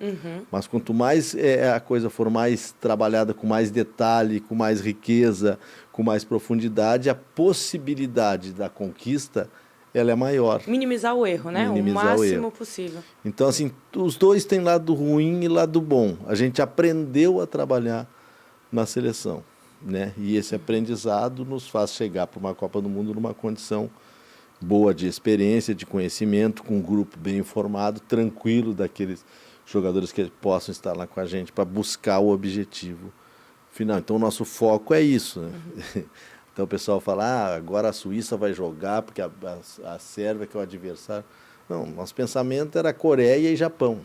Speaker 4: Mas quanto mais a coisa for mais trabalhada, com mais detalhe, com mais riqueza, com mais profundidade, a possibilidade da conquista, ela é maior.
Speaker 3: Minimizar o erro, né? O máximo possível.
Speaker 4: Então, assim, os dois têm lado ruim e lado bom. A gente aprendeu a trabalhar na seleção, né? E esse aprendizado nos faz chegar para uma Copa do Mundo numa condição boa de experiência, de conhecimento, com um grupo bem informado, tranquilo, daqueles jogadores que possam estar lá com a gente para buscar o objetivo final. Então, o nosso foco é isso, né? Então o pessoal fala, agora a Suíça vai jogar porque a Sérvia que é o adversário. Não, nosso pensamento era Coreia e Japão.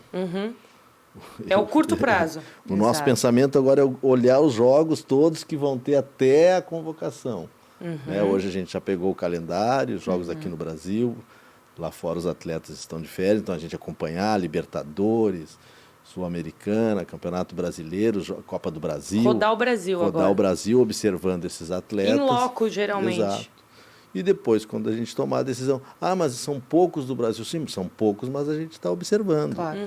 Speaker 3: É o curto prazo.
Speaker 4: O nosso pensamento agora é olhar os jogos todos que vão ter até a convocação. Né? Hoje a gente já pegou o calendário, os jogos aqui no Brasil, lá fora os atletas estão de férias, então a gente acompanhar Libertadores, Sul-Americana, Campeonato Brasileiro, Copa do Brasil.
Speaker 3: Rodar o Brasil agora.
Speaker 4: Rodar o Brasil, observando esses atletas.
Speaker 3: Em loco, geralmente.
Speaker 4: Exato. E depois, quando a gente tomar a decisão, mas são poucos do Brasil. Sim, são poucos, mas a gente está observando.
Speaker 1: Claro.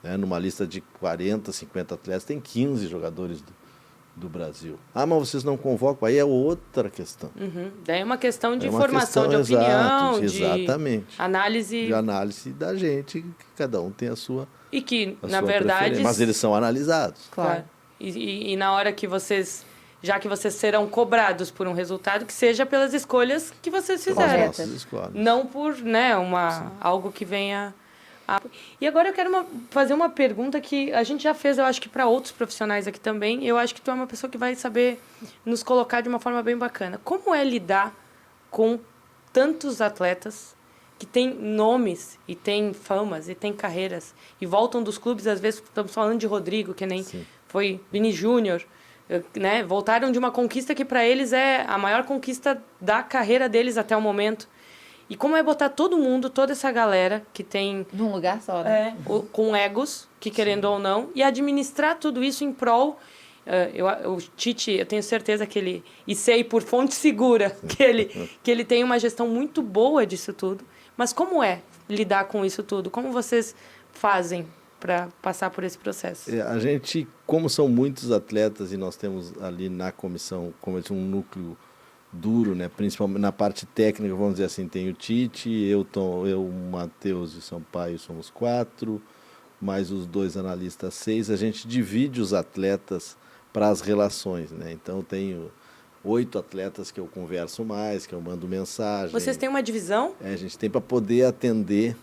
Speaker 4: Né? Numa lista de 40, 50 atletas, tem 15 jogadores do Brasil. Mas vocês não convocam? Aí é outra questão.
Speaker 3: Daí é uma questão de formação, de opinião,
Speaker 4: exatamente.
Speaker 3: De análise...
Speaker 4: De análise da gente, que cada um tem a sua...
Speaker 3: E que, na verdade...
Speaker 4: Mas eles são analisados.
Speaker 3: Claro. E na hora que vocês... Já que vocês serão cobrados por um resultado, que seja pelas escolhas que vocês fizeram. Não por, né, algo que venha... E agora eu quero fazer uma pergunta que a gente já fez, eu acho que para outros profissionais aqui também. Eu acho que tu é uma pessoa que vai saber nos colocar de uma forma bem bacana. Como é lidar com tantos atletas que têm nomes e têm famas e têm carreiras e voltam dos clubes, às vezes estamos falando de Rodrigo, que nem foi Vini Júnior, né? Voltaram de uma conquista que para eles é a maior conquista da carreira deles até o momento. E como é botar todo mundo, toda essa galera que tem...
Speaker 1: Num lugar só, né?
Speaker 3: Com egos, que querendo ou não, e administrar tudo isso em prol... o Tite, eu tenho certeza que ele... E sei por fonte segura que ele tem uma gestão muito boa disso tudo. Mas como é lidar com isso tudo? Como vocês fazem para passar por esse processo?
Speaker 4: A gente, como são muitos atletas e nós temos ali na comissão como um núcleo duro, né? Principalmente na parte técnica, vamos dizer assim, tem o Tite, o Matheus e Sampaio somos 4, mais os 2 analistas 6. A gente divide os atletas para as relações, né? Então eu tenho 8 atletas que eu converso mais, que eu mando mensagem.
Speaker 3: Vocês têm uma divisão?
Speaker 4: A gente tem para poder atender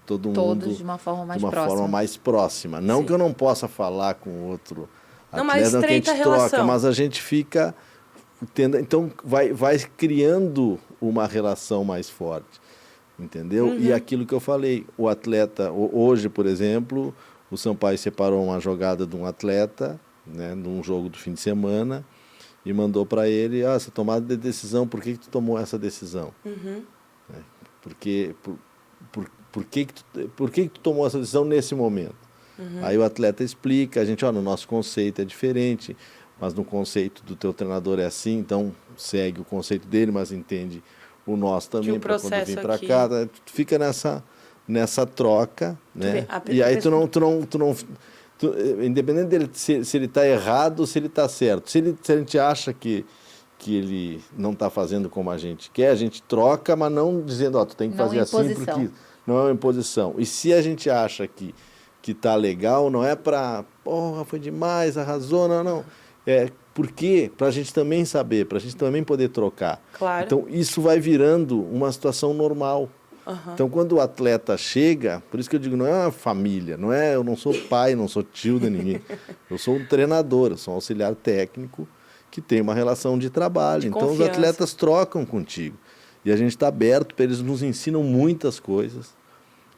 Speaker 4: todos mundo
Speaker 1: de uma forma mais
Speaker 4: próxima. Forma mais próxima. Não
Speaker 3: Sim.
Speaker 4: que eu não possa falar com outro
Speaker 3: não,
Speaker 4: atleta,
Speaker 3: mas
Speaker 4: que a gente
Speaker 3: relação.
Speaker 4: troca, mas a gente fica tendo, então vai criando uma relação mais forte, entendeu? E aquilo que eu falei, o atleta hoje, por exemplo, o Sampaio separou uma jogada de um atleta, né, num jogo do fim de semana, e mandou para ele, essa tomada de decisão, por que tu tomou essa decisão? Por que tu tomou essa decisão nesse momento? Aí o atleta explica, a gente, no nosso conceito é diferente, mas no conceito do teu treinador é assim, então segue o conceito dele, mas entende o nosso também, para quando vir para cá, tu fica nessa troca, né? E aí tu não independente dele se ele está errado ou se ele está certo, se a gente acha que ele não está fazendo como a gente quer, a gente troca, mas não dizendo, tu tem que fazer assim, porque não é uma imposição. E se a gente acha que está legal, não é para, foi demais, arrasou, não. É porque, para a gente também saber, para a gente também poder trocar.
Speaker 3: Claro.
Speaker 4: Então, isso vai virando uma situação normal. Então, quando o atleta chega, por isso que eu digo, não é uma família, eu não sou pai, não sou tio de ninguém. Eu sou um treinador, eu sou um auxiliar técnico que tem uma relação de trabalho. Então, os atletas trocam contigo. E a gente está aberto para eles, nos ensinam muitas coisas.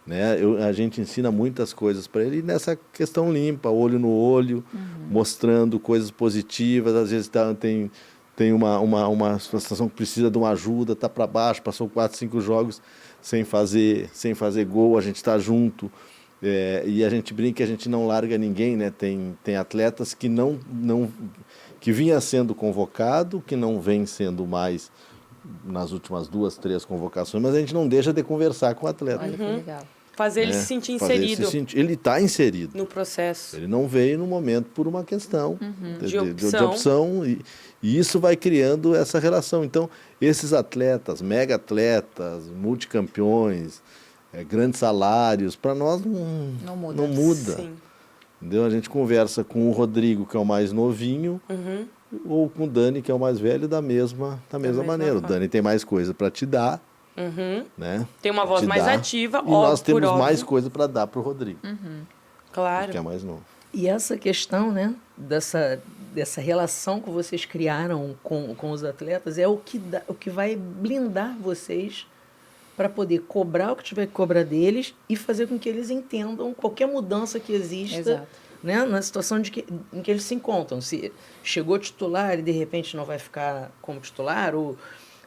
Speaker 4: Né? A gente ensina muitas coisas para ele nessa questão limpa, olho no olho, mostrando coisas positivas. Às vezes tem uma situação que precisa de uma ajuda, está para baixo, passou 4, 5 jogos sem fazer gol, a gente está junto. E a gente brinca que a gente não larga ninguém, né? Tem atletas que que vinha sendo convocado, que não vem sendo mais nas últimas 2, 3 convocações, mas a gente não deixa de conversar com o atleta.
Speaker 1: Olha que legal.
Speaker 3: Fazer ele se sentir inserido.
Speaker 4: Ele está inserido.
Speaker 3: No processo.
Speaker 4: Ele não veio no momento por uma questão
Speaker 3: de
Speaker 4: opção. E isso vai criando essa relação. Então, esses atletas, mega atletas, multicampeões, grandes salários, para nós não muda.
Speaker 3: Sim.
Speaker 4: Entendeu? A gente conversa com o Rodrigo, que é o mais novinho, ou com o Dani, que é o mais velho, da mesma maneira.
Speaker 3: Forma.
Speaker 4: O Dani tem mais coisa para te dar, né?
Speaker 3: Tem uma voz mais ativa,
Speaker 4: e nós temos mais coisa para dar para o Rodrigo.
Speaker 3: Claro.
Speaker 4: Que é mais novo.
Speaker 2: E essa questão, né, dessa relação que vocês criaram com os atletas é o que vai blindar vocês para poder cobrar o que tiver que cobrar deles e fazer com que eles entendam qualquer mudança que exista, né, na situação em que eles se encontram. Se chegou titular e de repente não vai ficar como titular, ou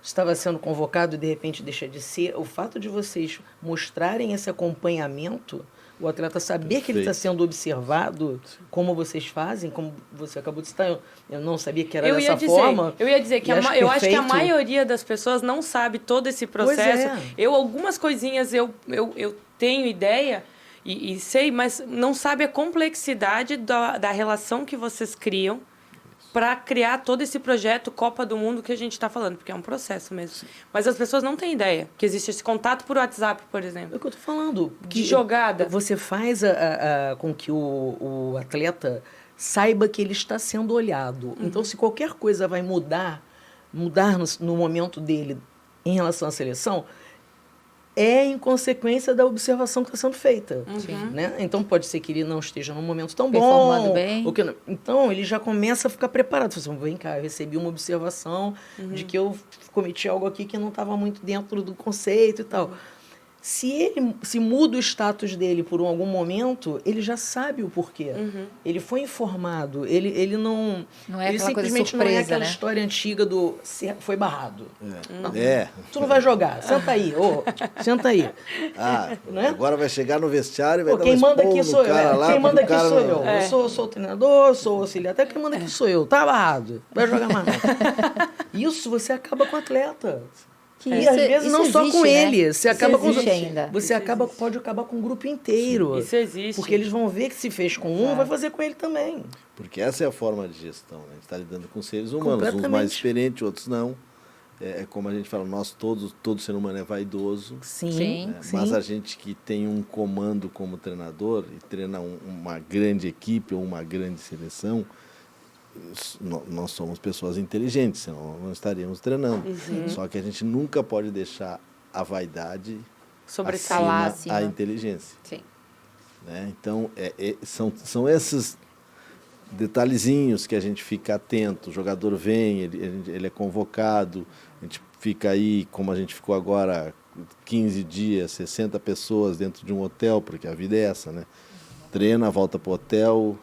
Speaker 2: estava sendo convocado e de repente deixa de ser, o fato de vocês mostrarem esse acompanhamento, o atleta saber que ele está sendo observado, como vocês fazem, como você acabou de citar, eu não sabia que era dessa forma.
Speaker 3: Eu ia dizer que eu acho que a maioria das pessoas não sabe todo esse processo. Algumas coisinhas eu tenho ideia e sei, mas não sabe a complexidade da relação que vocês criam para criar todo esse projeto Copa do Mundo que a gente está falando, porque é um processo mesmo. Sim. Mas as pessoas não têm ideia que existe esse contato por WhatsApp, por exemplo.
Speaker 2: É o que eu estou falando.
Speaker 3: De jogada.
Speaker 2: Você faz com que o atleta saiba que ele está sendo olhado. Então, se qualquer coisa vai mudar no momento dele em relação à seleção, é em consequência da observação que está sendo feita. Né? Então, pode ser que ele não esteja num momento tão bom.
Speaker 1: Bem.
Speaker 2: Então, ele já começa a ficar preparado. Você fala, vem cá, eu recebi uma observação de que eu cometi algo aqui que não estava muito dentro do conceito e tal. Se muda o status dele por algum momento, ele já sabe o porquê. Ele foi informado. Ele não...
Speaker 1: Não é
Speaker 2: ele
Speaker 1: aquela coisa
Speaker 2: simplesmente
Speaker 1: surpresa,
Speaker 2: não é aquela
Speaker 1: né?
Speaker 2: história antiga do foi barrado. Não. Tu não vai jogar. Senta aí. Senta aí.
Speaker 4: Né? Agora vai chegar no vestiário e vai dar
Speaker 2: quem manda aqui
Speaker 4: no
Speaker 2: sou eu.
Speaker 4: cara lá,
Speaker 2: Quem manda aqui
Speaker 4: cara
Speaker 2: sou
Speaker 4: não-
Speaker 2: eu. Eu sou o treinador, sou o auxiliar. Até quem manda aqui sou eu. Tá barrado. Vai jogar mais não. Isso você acaba com o atleta.
Speaker 1: Que
Speaker 2: E
Speaker 1: isso-
Speaker 2: às vezes
Speaker 1: isso
Speaker 2: não só
Speaker 1: existe,
Speaker 2: com
Speaker 1: né?
Speaker 2: ele, você
Speaker 1: Isso
Speaker 2: acaba com
Speaker 1: existe ainda.
Speaker 2: você pode acabar com o grupo inteiro.
Speaker 3: Isso existe.
Speaker 2: Porque eles vão ver que se fez com um, vai fazer com ele também.
Speaker 4: Porque essa é a forma de gestão, né? A gente está lidando com seres humanos, uns
Speaker 2: Completamente.
Speaker 4: mais experientes, outros não. É como a gente fala, todo ser humano é vaidoso.
Speaker 1: Sim.
Speaker 4: Mas a gente que tem um comando como treinador e treina uma grande equipe ou uma grande seleção, nós somos pessoas inteligentes, senão não estaríamos treinando. Só que a gente nunca pode deixar a vaidade
Speaker 3: Sobressalar
Speaker 1: acima.
Speaker 4: a inteligência.
Speaker 1: Sim.
Speaker 4: Né? Então, são esses detalhezinhos que a gente fica atento. O jogador vem, ele é convocado, a gente fica aí, como a gente ficou agora, 15 dias, 60 pessoas dentro de um hotel, porque a vida é essa, né? Treina, volta para o hotel,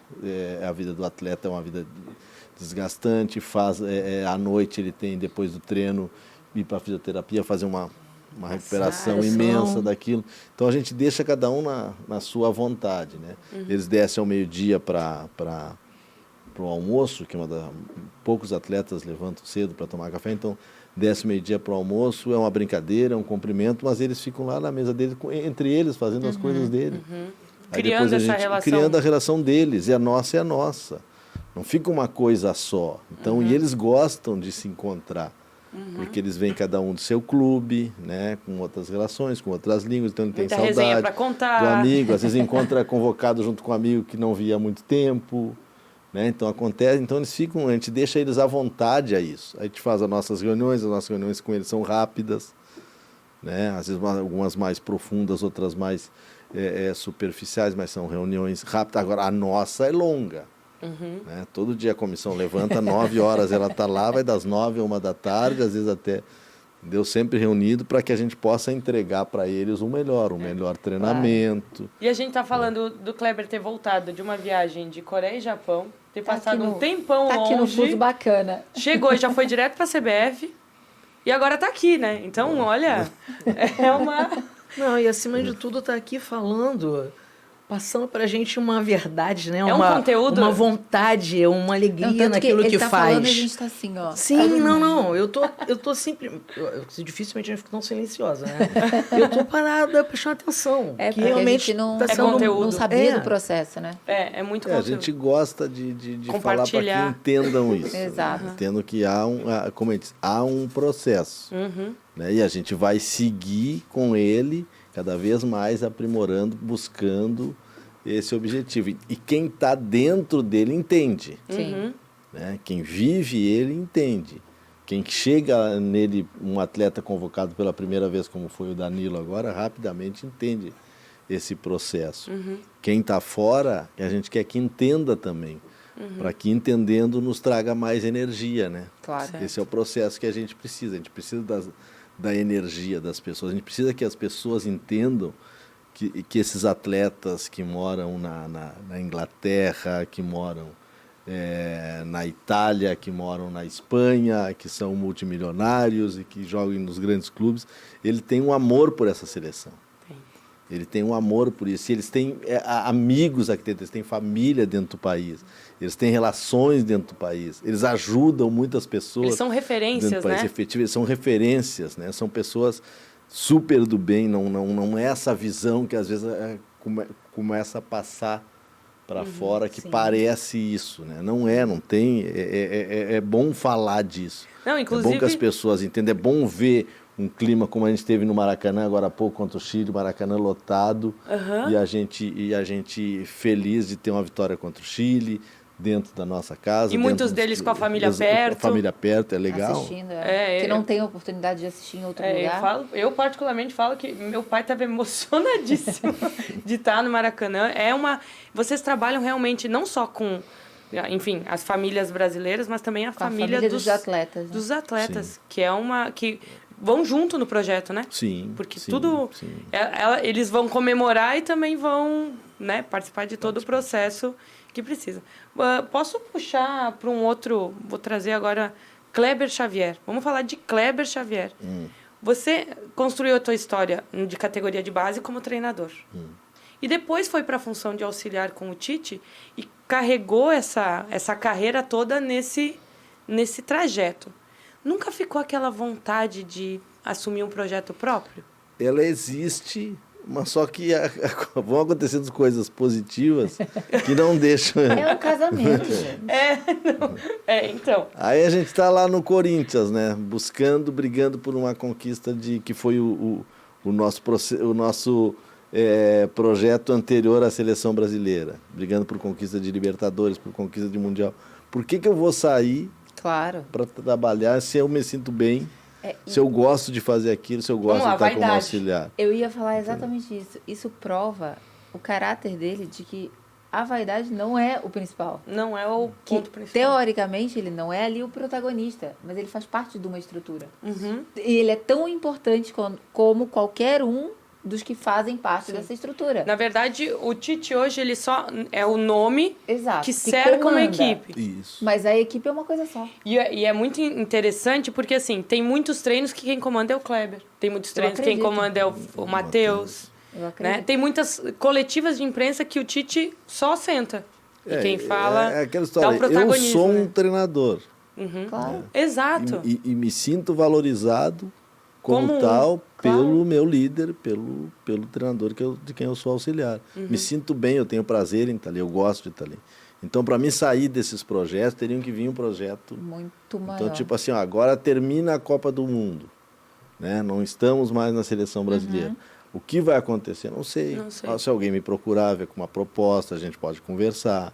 Speaker 4: a vida do atleta é uma vida desgastante, à noite ele tem, depois do treino, ir para a fisioterapia, fazer uma recuperação imensa daquilo. Então a gente deixa cada um na sua vontade, né? Eles descem ao meio-dia para o almoço, que poucos atletas levantam cedo para tomar café, então desce meio-dia para o almoço, é uma brincadeira, é um cumprimento, mas eles ficam lá na mesa deles, entre eles, fazendo as coisas deles. Aí
Speaker 3: Criando
Speaker 4: depois
Speaker 3: essa relação.
Speaker 4: criando a relação deles, e a nossa é a nossa. Não fica uma coisa só. Então, e eles gostam de se encontrar, porque eles vêm cada um do seu clube, né, com outras relações, com outras línguas, então ele
Speaker 3: Muita
Speaker 4: tem
Speaker 3: resenha
Speaker 4: saudade
Speaker 3: pra contar.
Speaker 4: do amigo, às vezes encontra convocado junto com um amigo que não via há muito tempo, né? Então acontece, então eles ficam, a gente deixa eles à vontade a isso. A gente faz as nossas reuniões com eles são rápidas, né? Às vezes algumas mais profundas, outras mais superficiais, mas são reuniões rápidas. Agora a nossa é longa. Né? Todo dia a comissão levanta, 9 horas ela está lá, vai das 9 à 1 da tarde, às vezes até deu sempre reunido para que a gente possa entregar para eles o melhor treinamento.
Speaker 3: E a gente tá falando do Kleber ter voltado de uma viagem de Coreia e Japão, ter passado um tempão longe.
Speaker 1: Tá aqui no fuso bacana.
Speaker 3: Chegou e já foi direto pra CBF. E agora tá aqui, né? Então, olha, é uma...
Speaker 2: Não, e acima de tudo tá aqui falando, passando pra gente uma verdade, né?
Speaker 3: É um conteúdo.
Speaker 2: Uma vontade, uma alegria naquilo que
Speaker 1: ele tá
Speaker 2: faz.
Speaker 1: falando e a gente tá assim, ó.
Speaker 2: Sim, não. Eu tô sempre... dificilmente eu fico tão silenciosa, né? Eu tô parada, prestando atenção.
Speaker 1: É,
Speaker 2: que
Speaker 1: porque
Speaker 2: realmente
Speaker 1: a gente não,
Speaker 2: tá sendo
Speaker 3: conteúdo.
Speaker 1: não sabia do processo, né?
Speaker 3: É muito
Speaker 4: A
Speaker 3: conteúdo.
Speaker 4: gente gosta de falar para
Speaker 3: Compartilhar.
Speaker 4: que entendam isso.
Speaker 1: Exato.
Speaker 4: Entendam que como eu disse, há um processo. Né? E a gente vai seguir com ele cada vez mais aprimorando, buscando esse objetivo. E quem está dentro dele entende.
Speaker 1: Sim.
Speaker 4: Né? Quem vive ele entende. Quem chega nele, um atleta convocado pela primeira vez, como foi o Danilo agora, rapidamente entende esse processo. Quem está fora, a gente quer que entenda também. Para que entendendo nos traga mais energia, né?
Speaker 1: Claro.
Speaker 4: Esse é o processo que a gente precisa. A gente precisa da energia das pessoas. A gente precisa que as pessoas entendam que esses atletas que moram na Inglaterra, que moram na Itália, que moram na Espanha, que são multimilionários e que jogam nos grandes clubes, ele tem um amor por essa seleção. Ele tem um amor por isso. Eles têm amigos aqui dentro, eles têm família dentro do país, eles têm relações dentro do país, eles ajudam muitas pessoas.
Speaker 3: Eles são referências, né?
Speaker 4: Eles são referências, né? São pessoas super do bem, não é essa visão que às vezes começa a passar para fora, que parece isso, né? Não tem. É bom falar disso.
Speaker 3: Não, inclusive...
Speaker 4: É bom que as pessoas entendam, é bom ver um clima como a gente teve no Maracanã agora há pouco contra o Chile, Maracanã lotado, e a gente feliz de ter uma vitória contra o Chile dentro da nossa casa.
Speaker 3: E muitos deles com a família perto.
Speaker 4: A família perto, é legal.
Speaker 1: Assistindo, que
Speaker 3: eu
Speaker 1: não tem oportunidade de assistir em outro lugar.
Speaker 3: Eu particularmente falo que meu pai estava emocionadíssimo de estar no Maracanã. Vocês trabalham realmente não só com, enfim, as famílias brasileiras, mas também a família
Speaker 1: dos atletas. Né?
Speaker 3: Dos atletas,
Speaker 4: Sim.
Speaker 3: que é uma... que vão junto no projeto, né?
Speaker 4: Sim.
Speaker 3: Porque
Speaker 4: sim,
Speaker 3: tudo...
Speaker 4: Sim.
Speaker 3: Eles vão comemorar e também vão, né, participar de todo o processo que precisa. Posso puxar para um outro... Vou trazer agora Kleber Xavier. Vamos falar de Kleber Xavier. Você construiu a tua história de categoria de base como treinador. E depois foi para a função de auxiliar com o Tite e carregou essa carreira toda nesse trajeto. Nunca ficou aquela vontade de assumir um projeto próprio?
Speaker 4: Ela existe, mas só que vão acontecendo coisas positivas que não deixam...
Speaker 1: É um casamento.
Speaker 3: Então.
Speaker 4: Aí a gente está lá no Corinthians, né? Brigando por uma conquista que foi o nosso projeto anterior à seleção brasileira. Brigando por conquista de Libertadores, por conquista de Mundial. Por que eu vou sair para trabalhar se eu me sinto bem, se eu gosto de fazer aquilo, se eu gosto de estar como auxiliar?
Speaker 1: Eu ia falar exatamente isso. Isso prova o caráter dele de que a vaidade não é o principal.
Speaker 3: Não é o ponto principal.
Speaker 1: Teoricamente, ele não é ali o protagonista, mas ele faz parte de uma estrutura. E ele é tão importante como qualquer um dos que fazem parte dessa estrutura.
Speaker 3: Na verdade, o Tite hoje ele só é o nome que cerca
Speaker 1: comanda
Speaker 3: uma equipe.
Speaker 4: Isso.
Speaker 1: Mas a equipe é uma coisa só.
Speaker 3: E é muito interessante porque, assim, tem muitos treinos que quem comanda é o Kleber. Tem muitos treinos que quem comanda é o Matheus. Né? Tem muitas coletivas de imprensa que o Tite só senta. E quem fala
Speaker 4: aquela história,
Speaker 3: dá o protagonismo.
Speaker 4: Eu sou um treinador.
Speaker 1: Claro.
Speaker 3: Exato.
Speaker 4: E me sinto valorizado como tal pelo meu líder, pelo treinador de quem eu sou auxiliar. Me sinto bem, eu tenho prazer em estar ali, eu gosto de estar ali. Então, para mim sair desses projetos, teriam que vir um projeto...
Speaker 1: muito maior.
Speaker 4: Então, tipo assim, agora termina a Copa do Mundo. Né? Não estamos mais na seleção brasileira. O que vai acontecer? Não sei. Se alguém me procurar, ver com uma proposta, a gente pode conversar.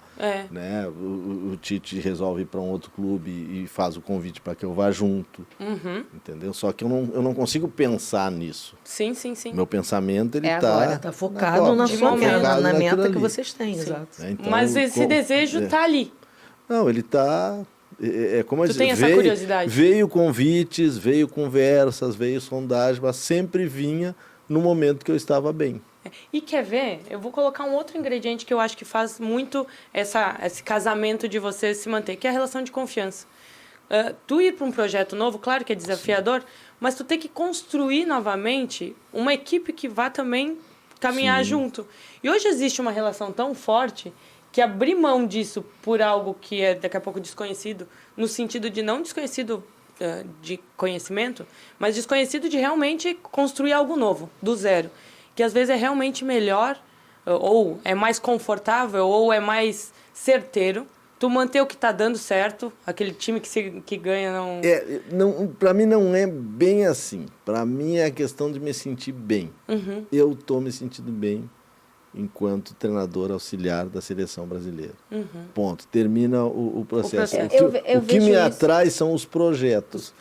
Speaker 4: Né? O Tite resolve ir para um outro clube e faz o convite para que eu vá junto. Entendeu? Só que eu não consigo pensar nisso.
Speaker 3: Sim.
Speaker 4: Meu pensamento, ele
Speaker 2: está focado na sua meta, na meta que vocês têm. Exato.
Speaker 3: Então, mas esse desejo está ali.
Speaker 4: Não, ele está... como
Speaker 3: tu tem essa curiosidade?
Speaker 4: Veio convites, veio conversas, veio sondagem, mas sempre vinha no momento que eu estava bem.
Speaker 3: E quer ver? Eu vou colocar um outro ingrediente que eu acho que faz muito esse casamento de você se manter, que é a relação de confiança. Tu ir para um projeto novo, claro que é desafiador, mas tu tem que construir novamente uma equipe que vá também caminhar junto. E hoje existe uma relação tão forte que abrir mão disso por algo que é daqui a pouco desconhecido, no sentido de não desconhecido de conhecimento, mas desconhecido de realmente construir algo novo, do zero. Que às vezes é realmente melhor, ou é mais confortável, ou é mais certeiro, tu manter o que está dando certo, aquele time que ganha não...
Speaker 4: Para mim não é bem assim. Para mim é a questão de me sentir bem. Eu estou me sentindo bem enquanto treinador auxiliar da seleção brasileira. Ponto. Termina o processo. O que me atrai são os projetos.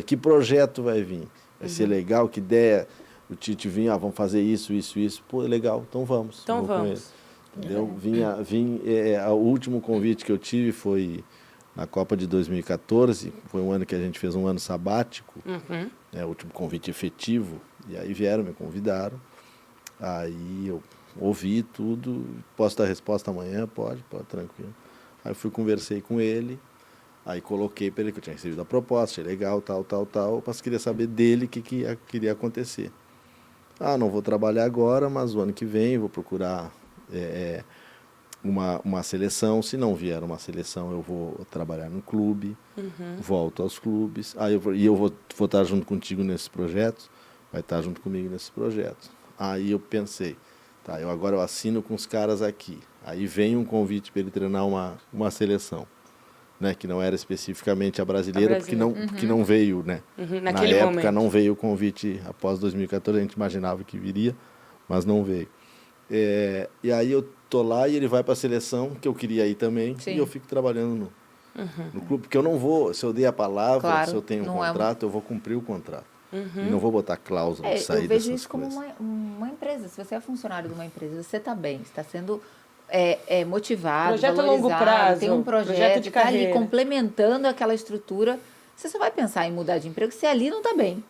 Speaker 4: Que projeto vai vir? Vai ser legal? Que ideia? O Tite vinha, vamos fazer isso. Pô, legal, então vamos.
Speaker 3: Então vamos.
Speaker 4: Entendeu? O último convite que eu tive foi na Copa de 2014. Foi um ano que a gente fez um ano sabático. O último convite efetivo. E aí me convidaram. Aí eu ouvi tudo, posso dar resposta amanhã? Pode, tranquilo. Aí conversei com ele, aí coloquei para ele que eu tinha recebido a proposta, achei legal, tal, mas queria saber dele o que queria acontecer. Não vou trabalhar agora, mas o ano que vem vou procurar uma seleção. Se não vier uma seleção, eu vou trabalhar no clube, volto aos clubes. Eu vou estar junto contigo nesses projetos, vai estar junto comigo nesses projetos. Aí eu pensei, agora eu assino com os caras aqui. Aí vem um convite para ele treinar uma seleção, né, que não era especificamente a brasileira, porque não veio, né? Na época momento. Não veio o convite após 2014, a gente imaginava que viria, mas não veio. E aí eu tô lá e ele vai para a seleção, que eu queria ir também, e eu fico trabalhando no clube, porque eu não vou, se eu dei a palavra, se eu tenho um contrato, eu vou cumprir o contrato. E não vou botar cláusula de sair dessas coisas. Eu vejo isso como uma empresa. Se você é funcionário de uma empresa, você está bem, está sendo motivado,
Speaker 3: projeto
Speaker 1: valorizado,
Speaker 3: a longo prazo,
Speaker 1: tem um projeto
Speaker 3: de
Speaker 1: está
Speaker 3: carreira.
Speaker 1: Ali complementando aquela estrutura, você só vai pensar em mudar de emprego se ali não tá bem,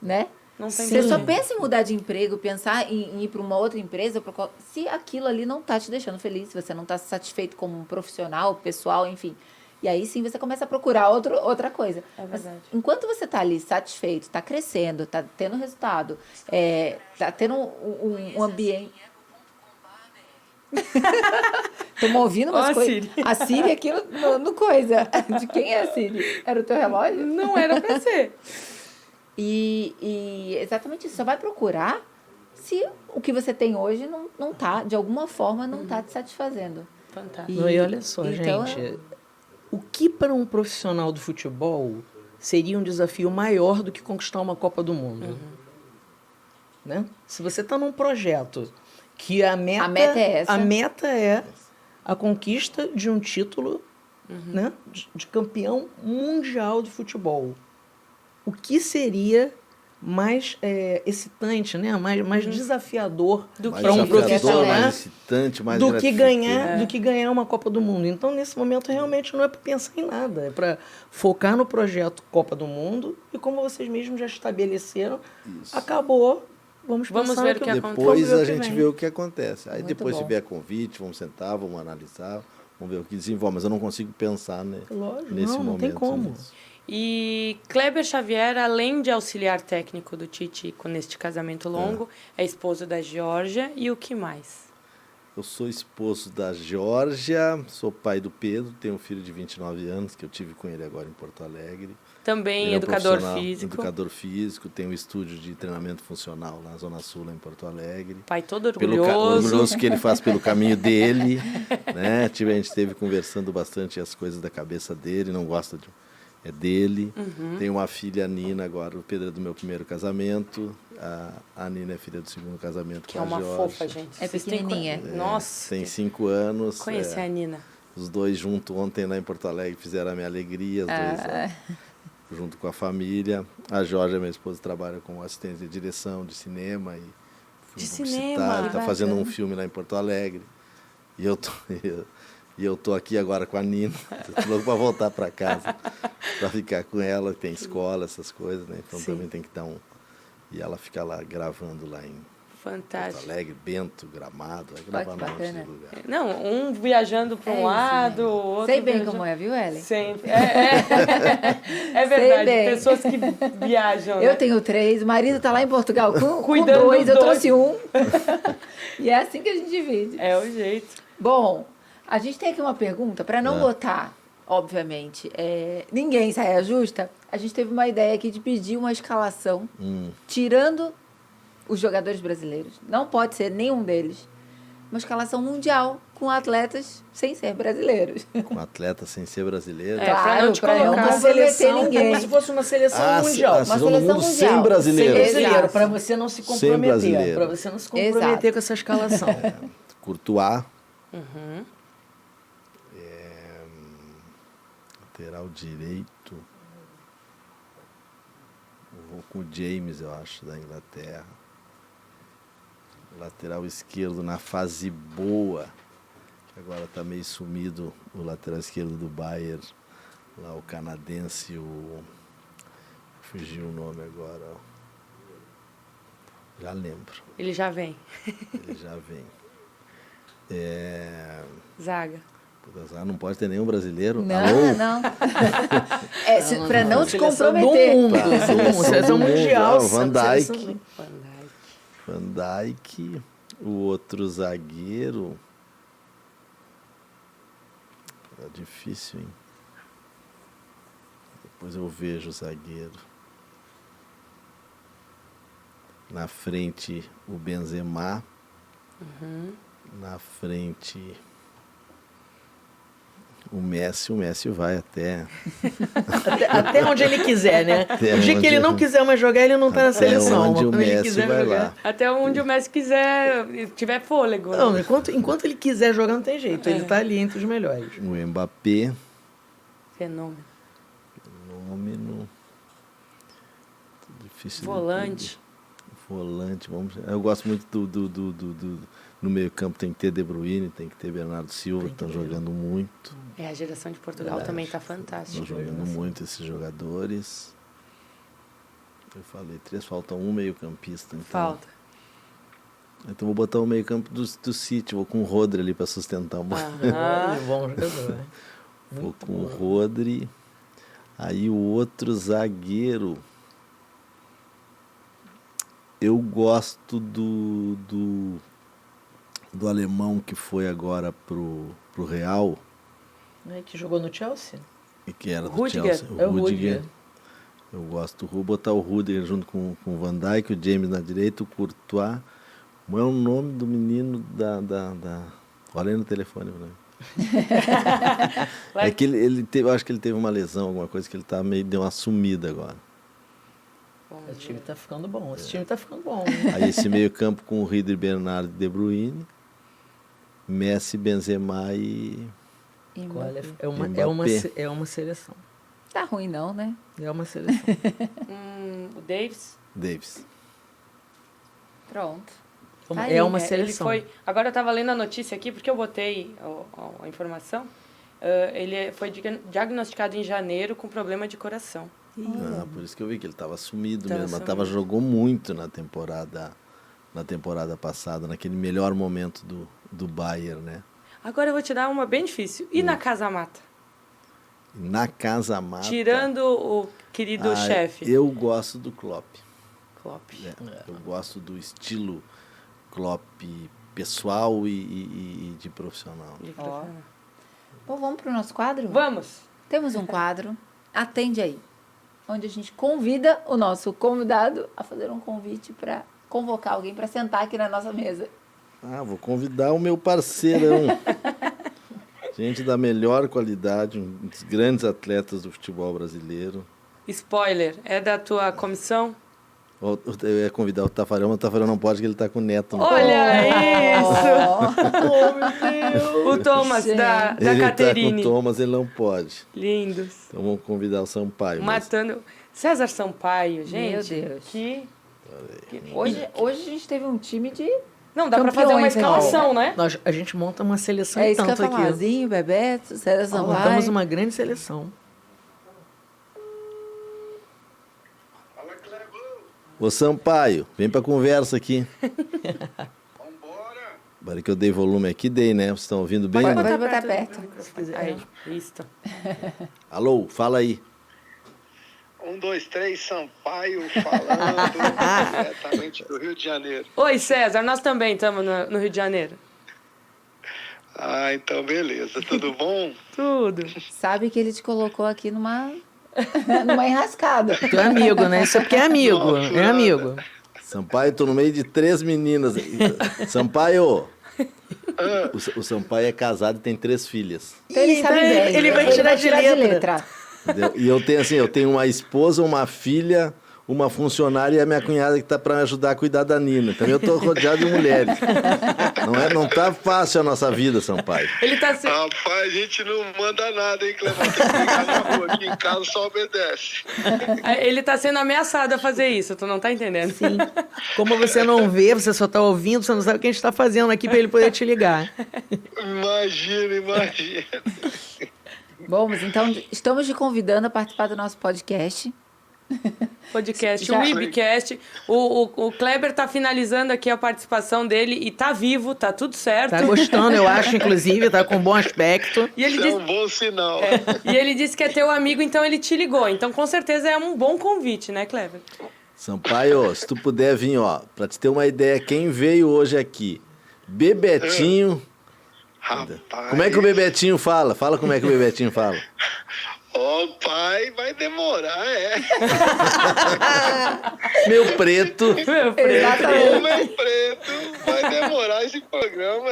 Speaker 1: né?
Speaker 3: Não tem
Speaker 1: Você só
Speaker 3: jeito.
Speaker 1: pensa em mudar de emprego, pensar em ir para uma outra empresa, se aquilo ali não tá te deixando feliz, se você não tá satisfeito como um profissional, pessoal, enfim. E aí sim você começa a procurar outra coisa.
Speaker 3: É verdade.
Speaker 1: Mas, enquanto você tá ali satisfeito, tá crescendo, tá tendo resultado, tá tendo um ambiente... Estamos ouvindo umas coisas. A Siri aqui no coisa. De quem é a Siri? Era o teu relógio?
Speaker 3: Não era pra ser.
Speaker 1: E exatamente isso. Só vai procurar se o que você tem hoje não tá, de alguma forma, não tá te satisfazendo.
Speaker 3: Fantástico.
Speaker 2: E olha só,
Speaker 1: então,
Speaker 2: gente, o que para um profissional do futebol seria um desafio maior do que conquistar uma Copa do Mundo? Né? Se você está num projeto que a meta
Speaker 1: é essa.
Speaker 2: A meta é a conquista de um título, né, de campeão mundial de futebol. O que seria mais excitante, né? mais desafiador para um profissional,
Speaker 4: mais excitante, mais
Speaker 2: do que ganhar uma Copa do Mundo. Então, nesse momento, realmente não é para pensar em nada. É para focar no projeto Copa do Mundo e, como vocês mesmos já estabeleceram, acabou. Vamos
Speaker 3: ver o que acontece.
Speaker 4: Depois a gente vê o que acontece. Aí
Speaker 1: Muito
Speaker 4: depois,
Speaker 1: bom.
Speaker 4: se vier convite, vamos sentar, vamos analisar, vamos ver o que desenvolve. Mas eu não consigo pensar
Speaker 2: Lógico,
Speaker 4: nesse
Speaker 2: não
Speaker 4: momento.
Speaker 2: tem como.
Speaker 4: Nisso.
Speaker 3: E Kleber Xavier, além de auxiliar técnico do Tite neste casamento longo, é esposo da Geórgia e o que mais?
Speaker 4: Eu sou esposo da Geórgia, sou pai do Pedro, tenho um filho de 29 anos, que eu tive com ele agora em Porto Alegre.
Speaker 3: Também
Speaker 4: Ele é um
Speaker 3: educador
Speaker 4: profissional,
Speaker 3: físico.
Speaker 4: Educador físico, tem um estúdio de treinamento funcional na Zona Sul, lá em Porto Alegre.
Speaker 3: Pai todo orgulhoso.
Speaker 4: Orgulhoso que ele faz pelo caminho dele. Né? A gente esteve conversando bastante as coisas da cabeça dele, não gosta de... É dele. Tem uma filha, a Nina, agora. O Pedro é do meu primeiro casamento. A Nina é filha do segundo casamento
Speaker 3: Que
Speaker 4: com
Speaker 3: é uma
Speaker 4: a Geórgia.
Speaker 3: fofa, gente.
Speaker 1: É
Speaker 3: Vocês têm
Speaker 1: pequenininha.
Speaker 3: Nossa.
Speaker 4: Tem 5 anos.
Speaker 3: Conhecer a Nina.
Speaker 4: Os dois juntos ontem lá em Porto Alegre fizeram a minha alegria. Os dois junto com a família. A Geórgia, minha esposa, trabalha com assistência de direção de cinema e
Speaker 3: De
Speaker 4: filme
Speaker 3: cinema,
Speaker 4: publicitário. Está fazendo
Speaker 1: bacana.
Speaker 4: um filme lá em Porto Alegre. E eu tô aqui agora com a Nina. Tô louco para voltar para casa, para ficar com ela. Tem escola, essas coisas, né? Então também tem que dar E ela fica lá gravando lá em
Speaker 3: Fantástico.
Speaker 4: Porto Alegre, Bento, Gramado. Vai gravar
Speaker 1: que
Speaker 4: num monte de
Speaker 1: bacana.
Speaker 4: lugar.
Speaker 3: Não, um viajando para um
Speaker 1: isso,
Speaker 3: lado, o outro
Speaker 1: Sei bem
Speaker 3: viajando...
Speaker 1: como é, viu, Ellen?
Speaker 3: Sempre. É verdade.
Speaker 1: bem.
Speaker 3: Pessoas que viajam,
Speaker 1: Eu
Speaker 3: né?
Speaker 1: tenho 3, o marido tá lá em Portugal com
Speaker 3: Cuidando
Speaker 1: 2,
Speaker 3: dos
Speaker 1: eu
Speaker 3: dois.
Speaker 1: trouxe 1. E é assim que a gente divide.
Speaker 3: É o jeito.
Speaker 1: Bom, a gente tem aqui uma pergunta, para não botar, obviamente, ninguém saia justa, a gente teve uma ideia aqui de pedir uma escalação, tirando os jogadores brasileiros. Não pode ser nenhum deles. Uma escalação mundial com atletas sem ser brasileiros.
Speaker 4: Com atleta sem ser brasileiro.
Speaker 3: pra não te
Speaker 1: pra
Speaker 3: colocar.
Speaker 1: não comprometer ninguém.
Speaker 2: Como se fosse uma seleção mundial.
Speaker 1: uma
Speaker 4: todo
Speaker 1: seleção
Speaker 4: mundo
Speaker 1: mundial.
Speaker 4: sem brasileiro.
Speaker 2: Sem
Speaker 1: Exato.
Speaker 2: brasileiro, para você não se
Speaker 4: Sem
Speaker 2: comprometer.
Speaker 4: brasileiro.
Speaker 2: Para você não se comprometer
Speaker 1: Exato.
Speaker 2: com essa escalação.
Speaker 4: Courtois. Lateral direito. Eu vou com o James, eu acho, da Inglaterra. Lateral esquerdo na fase boa. Que agora está meio sumido o lateral esquerdo do Bayern. Lá o canadense, fugiu o nome agora. Ó. Já lembro.
Speaker 3: Ele já vem.
Speaker 4: Ele já vem.
Speaker 3: Zaga.
Speaker 4: Não pode ter nenhum brasileiro.
Speaker 1: Não,
Speaker 4: Alô?
Speaker 1: não. Para não te
Speaker 2: Seleção
Speaker 1: comprometer.
Speaker 2: do mundo. Seleção mundial.
Speaker 4: Van
Speaker 2: seleção-
Speaker 4: Dijk. Van Dijk. O outro zagueiro. É difícil, hein? Depois eu vejo o zagueiro. Na frente, o Benzema. Na frente, o Messi vai até
Speaker 2: Até onde ele quiser, né?
Speaker 4: Até
Speaker 2: O dia
Speaker 4: onde
Speaker 2: que ele não
Speaker 4: ele-
Speaker 2: quiser mais jogar, ele não tá na
Speaker 4: até
Speaker 2: seleção.
Speaker 4: onde o
Speaker 2: Quando ele
Speaker 4: Messi
Speaker 2: quiser
Speaker 4: vai
Speaker 2: jogar.
Speaker 4: lá.
Speaker 3: Até onde o Messi quiser, tiver fôlego.
Speaker 2: Não,
Speaker 3: né?
Speaker 2: enquanto ele quiser jogar, não tem jeito. Ele tá ali entre os melhores.
Speaker 4: O Mbappé.
Speaker 3: Fenômeno.
Speaker 4: Fenômeno. Difícil.
Speaker 3: Volante.
Speaker 4: Volante, vamos. Eu gosto muito No meio-campo tem que ter De Bruyne, tem que ter Bernardo Silva, que estão jogando muito.
Speaker 3: A geração de Portugal também está fantástica.
Speaker 4: Estão jogando muito esses jogadores. Eu falei 3, falta um meio-campista. Então.
Speaker 3: Falta.
Speaker 4: Então vou botar o meio-campo do City, vou com o Rodri ali para sustentar um
Speaker 2: Bom jogador.
Speaker 4: Vou com o Rodri. Aí o outro zagueiro. Eu gosto do alemão que foi agora pro Real.
Speaker 2: Que jogou no Chelsea?
Speaker 4: E que era do
Speaker 3: Rudiger.
Speaker 4: Chelsea.
Speaker 2: É o Rudiger.
Speaker 4: Eu gosto do botar o Rudiger junto com o Van Dijk, o James na direita, o Courtois. Como é o nome do menino da... Olha aí no telefone, né? É que ele teve, eu acho que ele teve uma lesão, alguma coisa que ele tá meio deu uma sumida agora.
Speaker 2: O time tá ficando bom. Esse time tá ficando bom.
Speaker 4: Aí esse meio-campo com o Rodri, Bernardo e De Bruyne, Messi, Benzema e
Speaker 2: Olha, é uma seleção.
Speaker 1: Tá ruim não, né?
Speaker 2: É uma seleção.
Speaker 3: O Davis.
Speaker 1: Pronto.
Speaker 2: É uma seleção.
Speaker 3: Ele foi, agora eu estava lendo a notícia aqui, porque eu botei a informação. Ele foi diagnosticado em janeiro com problema de coração.
Speaker 4: Por isso que eu vi que ele estava sumido mesmo. Mas jogou muito na temporada passada, naquele melhor momento do Bayern, né?
Speaker 3: Agora eu vou te dar uma bem difícil. E na Casa Mata?
Speaker 4: Na Casa Mata.
Speaker 3: Tirando o querido chefe.
Speaker 4: Eu gosto do Klopp.
Speaker 3: É.
Speaker 4: Eu gosto do estilo Klopp pessoal e de profissional.
Speaker 1: Bom, vamos para o nosso quadro?
Speaker 3: Vamos!
Speaker 1: Temos um quadro, atende aí, onde a gente convida o nosso convidado a fazer um convite para convocar alguém para sentar aqui na nossa mesa.
Speaker 4: Vou convidar o meu parceirão. Gente da melhor qualidade, um dos grandes atletas do futebol brasileiro.
Speaker 3: Spoiler, é da tua comissão?
Speaker 4: Eu ia convidar o Tafarel, mas o Tafarel não pode, porque ele está com o neto.
Speaker 3: Olha isso! Oh, meu Deus! O Thomas, da Caterine.
Speaker 4: Ele está com o Thomas, ele não pode.
Speaker 3: Lindos.
Speaker 4: Então vamos convidar o Sampaio.
Speaker 3: Matando... César Sampaio, gente.
Speaker 1: Meu Deus.
Speaker 3: Hoje
Speaker 1: a gente teve um time de...
Speaker 3: Não, dá para fazer uma escalação, né?
Speaker 2: A gente monta uma seleção
Speaker 1: isso que eu
Speaker 2: aqui.
Speaker 1: Mazinho, Bebeto, César Sampaio.
Speaker 2: Montamos uma grande seleção.
Speaker 4: Ô Sampaio, vem pra conversa aqui. Vambora. Agora que eu dei volume aqui, né? Vocês estão ouvindo bem?
Speaker 1: Pode botar perto.
Speaker 3: Aí, isso.
Speaker 4: Alô, fala aí.
Speaker 5: 1, 2, 3, Sampaio falando diretamente do Rio de Janeiro.
Speaker 3: Oi, César, nós também estamos no Rio de Janeiro.
Speaker 5: Então beleza. Tudo bom?
Speaker 3: Tudo.
Speaker 1: Sabe que ele te colocou aqui numa enrascada.
Speaker 2: Tu é amigo, né? Isso é porque é amigo. É amigo.
Speaker 4: Sampaio, tô no meio de 3 meninas. Sampaio! O Sampaio é casado e tem 3 filhas.
Speaker 1: Então ele sabe bem.
Speaker 2: Ele vai tirar de letra.
Speaker 4: Entendeu? E eu tenho uma esposa, uma filha, uma funcionária e a minha cunhada que tá para me ajudar a cuidar da Nina. Então eu tô rodeado de mulheres. Não tá fácil a nossa vida, Sampaio.
Speaker 3: Ele tá
Speaker 5: Rapaz, a gente não manda nada, hein, Clemão? Tem que ficar na rua, aqui em casa só obedece.
Speaker 3: Ele tá sendo ameaçado a fazer isso, tu não tá entendendo?
Speaker 2: Sim. Como você não vê, você só tá ouvindo, você não sabe o que a gente tá fazendo aqui para ele poder te ligar.
Speaker 5: Imagina.
Speaker 1: Bom, mas então estamos te convidando a participar do nosso podcast.
Speaker 3: Podcast, o Webcast. O Kleber tá finalizando aqui a participação dele e tá vivo, tá tudo certo.
Speaker 2: Tá gostando, eu acho, inclusive, tá com bom aspecto.
Speaker 3: E ele
Speaker 5: Isso é um bom sinal.
Speaker 3: E ele disse que é teu amigo, então ele te ligou. Então, com certeza, é um bom convite, né, Kleber?
Speaker 4: Sampaio, se tu puder vir, pra te ter uma ideia, quem veio hoje aqui? Bebetinho.
Speaker 5: Rapaz.
Speaker 4: Como é que o Bebetinho fala? Fala como é que o Bebetinho fala.
Speaker 5: Pai, vai demorar,
Speaker 4: Meu preto.
Speaker 3: Meu preto.
Speaker 5: Meu preto, vai demorar esse programa.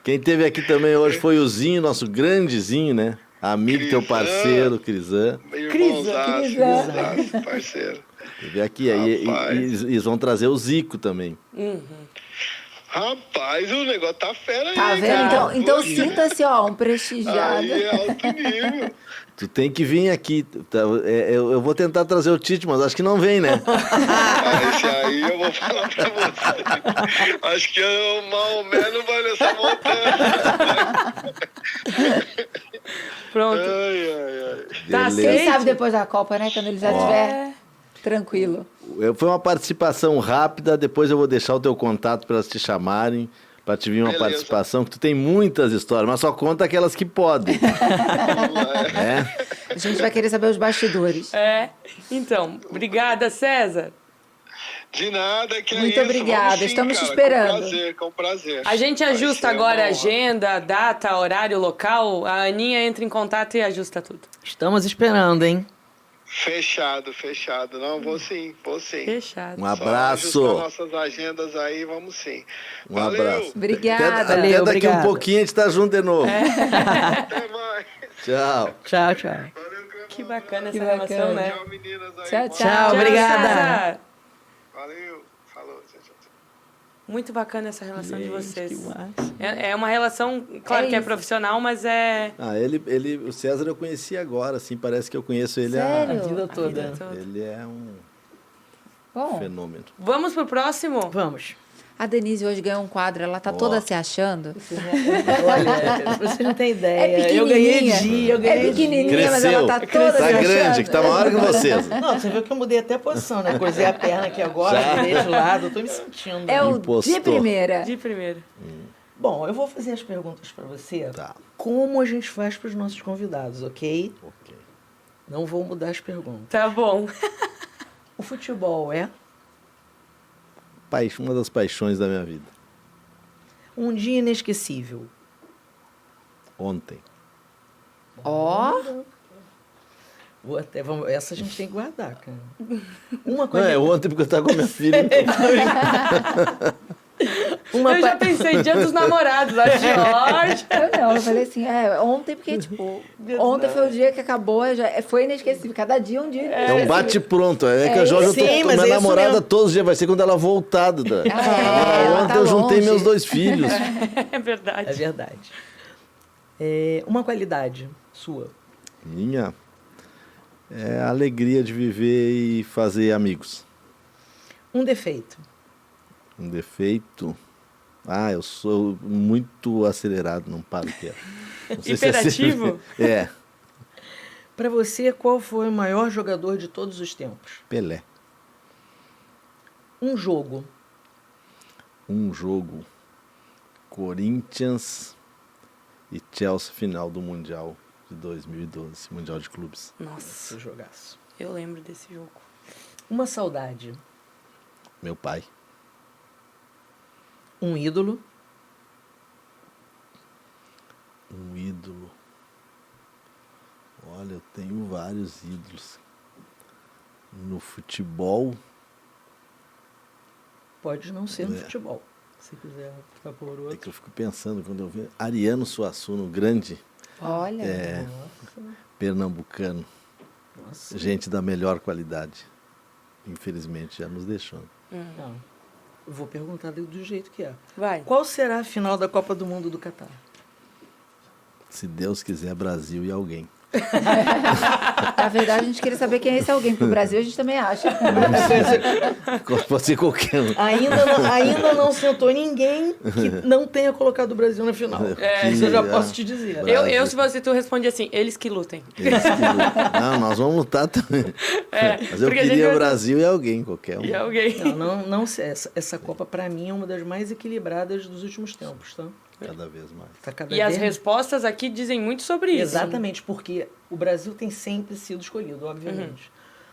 Speaker 4: Quem teve aqui também hoje foi o Zinho, nosso grande Zinho, né? Amigo, teu parceiro, Crisan.
Speaker 5: Irmãozaço, parceiro.
Speaker 4: Teve aqui, aí eles vão trazer o Zico também.
Speaker 5: Rapaz, o negócio tá fera aí,
Speaker 1: Tá vendo?
Speaker 5: cara.
Speaker 1: Então sinta-se, ó, um prestigiado.
Speaker 5: Aí é alto nível.
Speaker 4: Tu tem que vir aqui. Eu vou tentar trazer o Tite, mas acho que não vem, né?
Speaker 5: Esse aí eu vou falar pra você. Acho que o Maomé não vai nessa montanha.
Speaker 3: Pronto.
Speaker 5: Ai.
Speaker 3: Tá
Speaker 4: Beleza.
Speaker 1: Quem
Speaker 3: aceito?
Speaker 1: sabe depois da Copa, né? Quando ele já estiver tranquilo.
Speaker 4: Foi uma participação rápida, depois eu vou deixar o teu contato para elas te chamarem, para te vir uma
Speaker 5: Beleza.
Speaker 4: participação, que tu tem muitas histórias, mas só conta aquelas que podem.
Speaker 1: A gente vai querer saber os bastidores.
Speaker 3: Então, obrigada, César.
Speaker 5: De nada, que
Speaker 1: Muito
Speaker 5: é isso.
Speaker 1: obrigada,
Speaker 5: Vamos sim,
Speaker 1: estamos te
Speaker 5: cara,
Speaker 1: esperando.
Speaker 5: Com prazer.
Speaker 3: A gente
Speaker 5: Vai
Speaker 3: ajusta
Speaker 5: ser
Speaker 3: agora
Speaker 5: uma
Speaker 3: a
Speaker 5: honra.
Speaker 3: agenda, data, horário, local. A Aninha entra em contato e ajusta tudo.
Speaker 2: Estamos esperando, hein?
Speaker 5: Fechado. Não, vou sim.
Speaker 3: Fechado.
Speaker 4: Um
Speaker 5: Só
Speaker 4: abraço.
Speaker 5: ajustar nossas agendas aí, vamos sim.
Speaker 4: Um
Speaker 5: Valeu.
Speaker 4: abraço.
Speaker 1: Obrigada.
Speaker 4: Até
Speaker 2: Valeu,
Speaker 4: daqui
Speaker 2: obrigada.
Speaker 4: um pouquinho a gente tá junto de novo.
Speaker 5: Até mais.
Speaker 4: Tchau.
Speaker 2: Tchau.
Speaker 5: Valeu, Cremão.
Speaker 3: Que bacana essa
Speaker 1: Que
Speaker 3: relação,
Speaker 1: bacana.
Speaker 3: né?
Speaker 5: Tchau, meninas aí.
Speaker 1: Tchau,
Speaker 5: Boa
Speaker 2: Tchau,
Speaker 5: noite.
Speaker 2: obrigada.
Speaker 3: César.
Speaker 5: Valeu. Falou. Tchau.
Speaker 3: Muito bacana essa relação de vocês.
Speaker 2: Que massa.
Speaker 3: É uma relação, claro
Speaker 1: É
Speaker 3: que é
Speaker 1: isso.
Speaker 3: profissional, mas é...
Speaker 4: O César eu conheci agora, assim, parece que eu conheço ele
Speaker 1: Sério?
Speaker 2: A vida toda.
Speaker 3: vida toda.
Speaker 4: Ele é um
Speaker 1: Bom,
Speaker 4: fenômeno.
Speaker 3: Vamos pro próximo?
Speaker 2: Vamos.
Speaker 1: a Denise hoje ganhou um quadro, ela tá toda se achando.
Speaker 2: Olha, você não tem ideia.
Speaker 1: É
Speaker 2: eu ganhei
Speaker 1: pequenininha.
Speaker 2: dia, eu ganhei
Speaker 1: É pequenininha, mas ela tá toda
Speaker 4: Tá
Speaker 1: se
Speaker 4: grande,
Speaker 1: achando.
Speaker 4: que tá maior que vocês.
Speaker 2: Não, você viu que eu mudei até a posição, né? Cruzei a perna aqui agora, virei de lado, eu tô me sentindo.
Speaker 1: É o
Speaker 4: Impostor.
Speaker 1: de primeira.
Speaker 3: De primeiro.
Speaker 2: Bom, eu vou fazer as perguntas pra você.
Speaker 4: Tá.
Speaker 2: Como a gente faz pros nossos convidados, ok?
Speaker 4: Ok.
Speaker 2: Não vou mudar as perguntas.
Speaker 3: Tá bom.
Speaker 2: O futebol é
Speaker 4: Uma das paixões da minha vida.
Speaker 2: um dia inesquecível.
Speaker 4: Ontem.
Speaker 1: Ó,
Speaker 2: Essa a gente tem que guardar, cara. Uma
Speaker 4: Não,
Speaker 2: coisa.
Speaker 4: é ontem porque eu tava com a minha filha.
Speaker 3: Eu já pensei Dia dos Namorados, a Jorge.
Speaker 1: eu falei assim, ontem, porque, tipo, ontem foi o dia que acabou, foi inesquecível. Cada dia um dia
Speaker 4: É um
Speaker 1: inesquecível.
Speaker 4: bate-pronto. É que a Jorge,
Speaker 2: sim, mas
Speaker 4: minha
Speaker 2: é isso
Speaker 4: namorada
Speaker 2: mesmo.
Speaker 4: todos os dias vai ser quando ela voltar.
Speaker 1: ela
Speaker 4: Ontem
Speaker 1: tá
Speaker 4: eu juntei
Speaker 1: longe.
Speaker 4: meus 2 filhos.
Speaker 3: É verdade.
Speaker 2: É verdade. Uma qualidade sua.
Speaker 4: Minha é a alegria de viver e fazer amigos.
Speaker 2: Um defeito.
Speaker 4: Um defeito. Eu sou muito acelerado, não paro quieto. Não sei se
Speaker 3: Hiperativo?
Speaker 4: É,
Speaker 2: Pra você, qual foi o maior jogador de todos os tempos?
Speaker 4: Pelé.
Speaker 2: Um jogo.
Speaker 4: Um jogo. Corinthians e Chelsea, final do Mundial de 2012, Mundial de Clubes.
Speaker 3: Nossa,
Speaker 2: Esse jogaço.
Speaker 3: eu lembro desse jogo.
Speaker 2: Uma saudade.
Speaker 4: Meu pai.
Speaker 2: Um ídolo.
Speaker 4: Um ídolo. Olha, eu tenho vários ídolos. No futebol,
Speaker 2: Pode não ser no
Speaker 4: É.
Speaker 2: futebol. Se quiser optar por
Speaker 4: é
Speaker 2: outro.
Speaker 4: que eu fico pensando quando eu vejo Ariano Suassuna, um grande
Speaker 1: Olha,
Speaker 4: pernambucano,
Speaker 2: Nossa.
Speaker 4: gente da melhor qualidade. Infelizmente já nos deixou.
Speaker 2: Não. Eu vou perguntar do jeito que é.
Speaker 3: Vai.
Speaker 2: Qual será a final da Copa do Mundo do Catar?
Speaker 4: Se Deus quiser, Brasil e alguém.
Speaker 1: na verdade a gente queria saber quem é esse alguém, porque o Brasil a gente também acha.
Speaker 4: Pode ser qualquer um.
Speaker 2: Ainda não sentou ninguém que não tenha colocado o Brasil na final. Isso eu já posso te dizer.
Speaker 3: Eu, se fosse tu, responde assim, eles que lutem.
Speaker 4: Eles que lutam. Não, nós vamos lutar também. Mas eu
Speaker 3: porque a gente
Speaker 4: queria
Speaker 3: vai-
Speaker 4: Brasil e alguém, qualquer um.
Speaker 3: E alguém.
Speaker 2: Não, essa Copa, pra mim, é uma das mais equilibradas dos últimos tempos, tá?
Speaker 4: Cada vez mais.
Speaker 2: Tá cada
Speaker 3: E as
Speaker 2: vez-
Speaker 3: respostas aqui dizem muito sobre isso.
Speaker 2: Exatamente, porque o Brasil tem sempre sido escolhido, obviamente.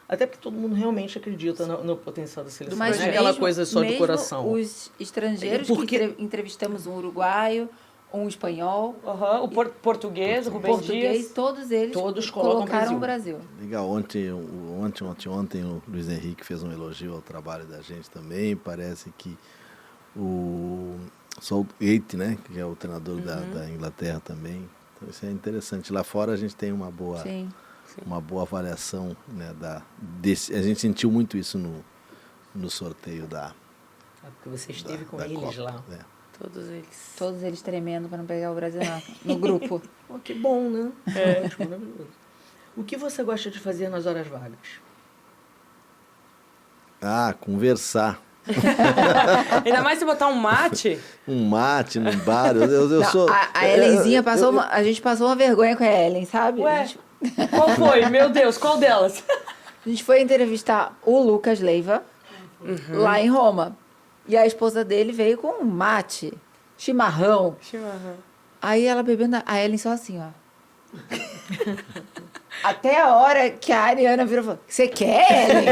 Speaker 2: Até porque todo mundo realmente acredita no potencial da seleção.
Speaker 1: Mas
Speaker 2: não é aquela
Speaker 1: mesmo-
Speaker 2: coisa só do
Speaker 1: mesmo
Speaker 2: coração.
Speaker 1: Os estrangeiros
Speaker 2: Porque-
Speaker 1: que entrevistamos um uruguaio, um espanhol,
Speaker 3: Aham, o português, o Rubem
Speaker 1: português,
Speaker 3: Dias.
Speaker 1: todos eles
Speaker 2: Todos colocam
Speaker 1: colocaram o Brasil.
Speaker 4: Legal, ontem o Luiz Henrique fez um elogio ao trabalho da gente também. Parece que o Southgate, né, que é o treinador da Inglaterra também. Então isso é interessante. Lá fora a gente tem uma boa avaliação, né, a gente sentiu muito isso no sorteio
Speaker 2: Porque você esteve com eles
Speaker 4: Copa,
Speaker 2: lá.
Speaker 3: Todos eles.
Speaker 1: Todos eles tremendo para não pegar o Brasil no grupo.
Speaker 2: Oh, que bom, né? Ótimo, maravilhoso. O que você gosta de fazer nas horas vagas?
Speaker 4: Conversar.
Speaker 3: Ainda mais se botar um mate.
Speaker 4: Um mate no bar. Eu
Speaker 1: Não,
Speaker 4: sou.
Speaker 1: a Ellenzinha passou a gente passou uma vergonha com a Ellen, sabe?
Speaker 3: Ué, qual foi? Meu Deus, qual delas?
Speaker 1: A gente foi entrevistar o Lucas Leiva lá em Roma. E a esposa dele veio com um mate, chimarrão. Aí ela bebendo, a Ellen só assim, ó. Até a hora que a Ariana virou e falou: você quer, Ellen?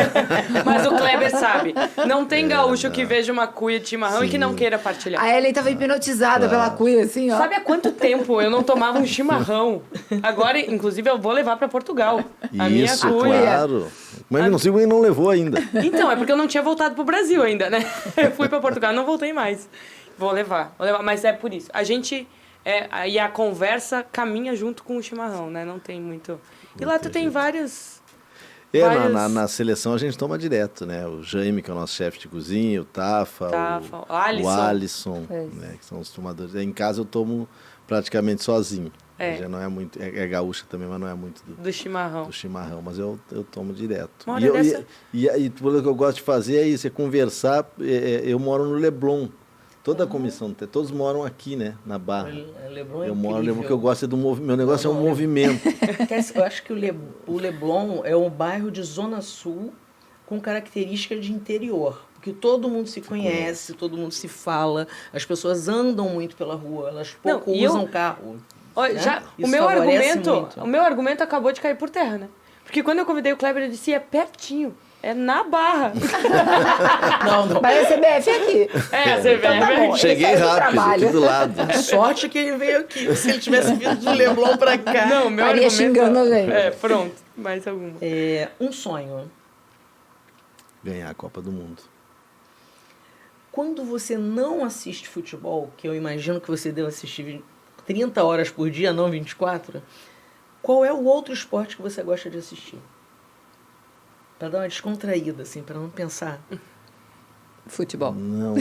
Speaker 3: Mas o Kleber sabe. Não tem gaúcho que veja uma cuia de chimarrão e que não queira partilhar.
Speaker 1: A Ellen tava hipnotizada pela cuia, assim, ó.
Speaker 3: Sabe há quanto tempo eu não tomava um chimarrão? Agora, inclusive, eu vou levar pra Portugal. A minha
Speaker 4: Isso,
Speaker 3: cuia.
Speaker 4: claro. Mas eu não sei como ele não levou ainda.
Speaker 3: Então, é porque eu não tinha voltado pro Brasil ainda, né? Eu fui pra Portugal e não voltei mais. Vou levar. Mas é por isso. A gente... e a conversa caminha junto com o chimarrão, né? Não tem muito... E lá tu tem vários...
Speaker 4: Na seleção a gente toma direto, né? O Jaime, que é o nosso chefe de cozinha, o Tafa, o Alisson, né? Que são os tomadores. Em casa eu tomo praticamente sozinho. Já não é muito... É gaúcha também, mas não é muito
Speaker 3: do chimarrão.
Speaker 4: Do chimarrão, mas eu tomo direto.
Speaker 3: E
Speaker 4: o que eu gosto de fazer é isso, é conversar. Eu moro no Leblon. Toda a comissão, todos moram aqui, né? Na Barra.
Speaker 2: Leblon é
Speaker 4: eu moro no Leblon, porque eu gosto do movimento. Meu negócio é um movimento.
Speaker 2: Eu acho que o Leblon é um bairro de Zona Sul com características de interior. Porque todo mundo se conhece, todo mundo se fala, as pessoas andam muito pela rua, elas pouco usam carro.
Speaker 3: Né? O meu argumento acabou de cair por terra, né? Porque quando eu convidei o Kleber, ele disse: é pertinho. É na Barra.
Speaker 2: Não.
Speaker 1: Mas a CBF é aqui.
Speaker 3: A CBF é aqui.
Speaker 4: Cheguei rápido, aqui do lado.
Speaker 2: Sorte que ele veio aqui. Se ele tivesse vindo do Leblon pra cá.
Speaker 3: Não, meu
Speaker 1: argumento... xingando alguém.
Speaker 3: Pronto. Mais alguma.
Speaker 2: Um sonho.
Speaker 4: Ganhar a Copa do Mundo.
Speaker 2: Quando você não assiste futebol, que eu imagino que você deve assistir 30 horas por dia, não 24, qual é o outro esporte que você gosta de assistir? Para dar uma descontraída, assim, para não pensar.
Speaker 1: Futebol.
Speaker 4: Não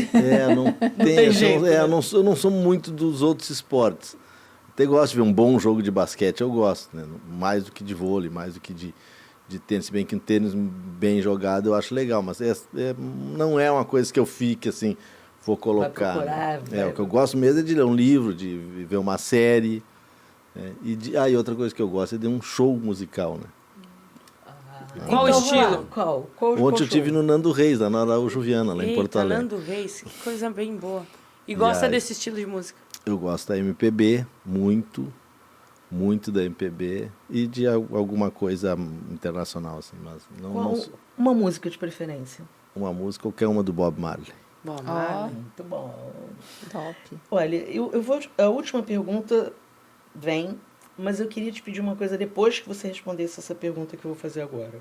Speaker 4: tem jeito. Eu não sou muito dos outros esportes. Até gosto de ver um bom jogo de basquete, eu gosto, né? Mais do que de vôlei, mais do que de tênis. Se bem que um tênis bem jogado eu acho legal, mas não é uma coisa que eu fique assim, vou colocar.
Speaker 2: Vai procurar,
Speaker 4: o que eu gosto mesmo é de ler um livro, de ver uma série. E outra coisa que eu gosto é de um show musical, né?
Speaker 3: Qual estilo?
Speaker 2: Qual
Speaker 4: Ontem eu estive no Nando Reis, na Araújo Viana, lá em Porto Alegre.
Speaker 3: Nando Reis, que coisa bem boa. E gosta desse estilo de música?
Speaker 4: Eu gosto da MPB, muito da MPB e de alguma coisa internacional, assim, mas não
Speaker 2: uma música de preferência?
Speaker 4: Uma música, qualquer uma do Bob Marley.
Speaker 3: Bob Marley.
Speaker 2: Muito bom.
Speaker 1: Top.
Speaker 2: Olha, eu vou... A última pergunta vem... Mas eu queria te pedir uma coisa depois que você respondesse essa pergunta que eu vou fazer agora.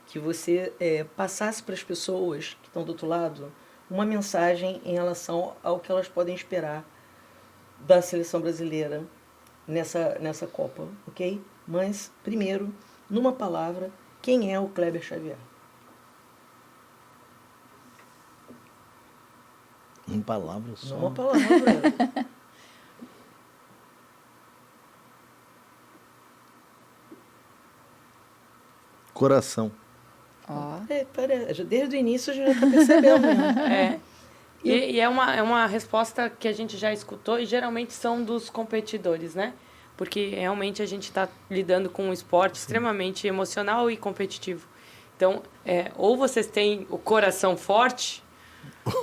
Speaker 2: Que você passasse para as pessoas que estão do outro lado uma mensagem em relação ao que elas podem esperar da seleção brasileira nessa Copa, ok? Mas, primeiro, numa palavra, quem é o Kleber Xavier?
Speaker 4: Uma palavra só?
Speaker 2: Uma palavra.
Speaker 4: Coração.
Speaker 2: Desde o início a gente já está percebendo. Né?
Speaker 3: E é uma resposta que a gente já escutou e geralmente são dos competidores, né? Porque realmente a gente está lidando com um esporte extremamente emocional e competitivo. Então, ou vocês têm o coração forte,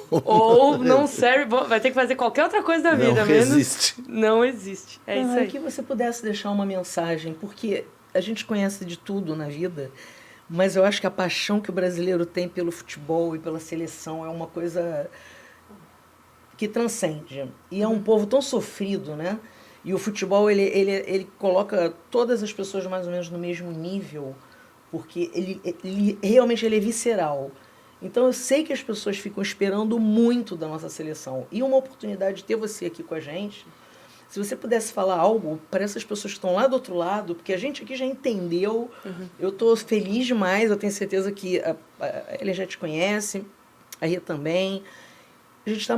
Speaker 3: ou não serve, vai ter que fazer qualquer outra coisa da vida.
Speaker 4: Não existe.
Speaker 3: Não existe. É isso aí.
Speaker 2: Que você pudesse deixar uma mensagem, porque a gente conhece de tudo na vida, mas eu acho que a paixão que o brasileiro tem pelo futebol e pela seleção é uma coisa que transcende. E é um povo tão sofrido, né? E o futebol, ele coloca todas as pessoas mais ou menos no mesmo nível, porque ele realmente é visceral. Então eu sei que as pessoas ficam esperando muito da nossa seleção. E uma oportunidade de ter você aqui com a gente, se você pudesse falar algo para essas pessoas que estão lá do outro lado, porque a gente aqui já entendeu, eu estou feliz demais, eu tenho certeza que ele já te conhece, a Rê também.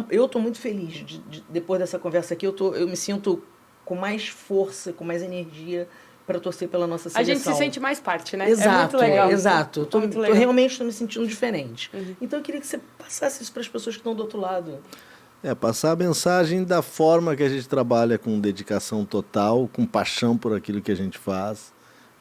Speaker 2: eu estou muito feliz depois dessa conversa aqui. Eu me sinto com mais força, com mais energia para torcer pela nossa seleção.
Speaker 3: A gente se sente mais parte, né?
Speaker 2: Exato,
Speaker 3: é muito legal.
Speaker 2: Exato.
Speaker 3: Eu
Speaker 2: realmente estou me sentindo diferente. Então eu queria que você passasse isso para as pessoas que estão do outro lado.
Speaker 4: Passar a mensagem da forma que a gente trabalha, com dedicação total, com paixão por aquilo que a gente faz,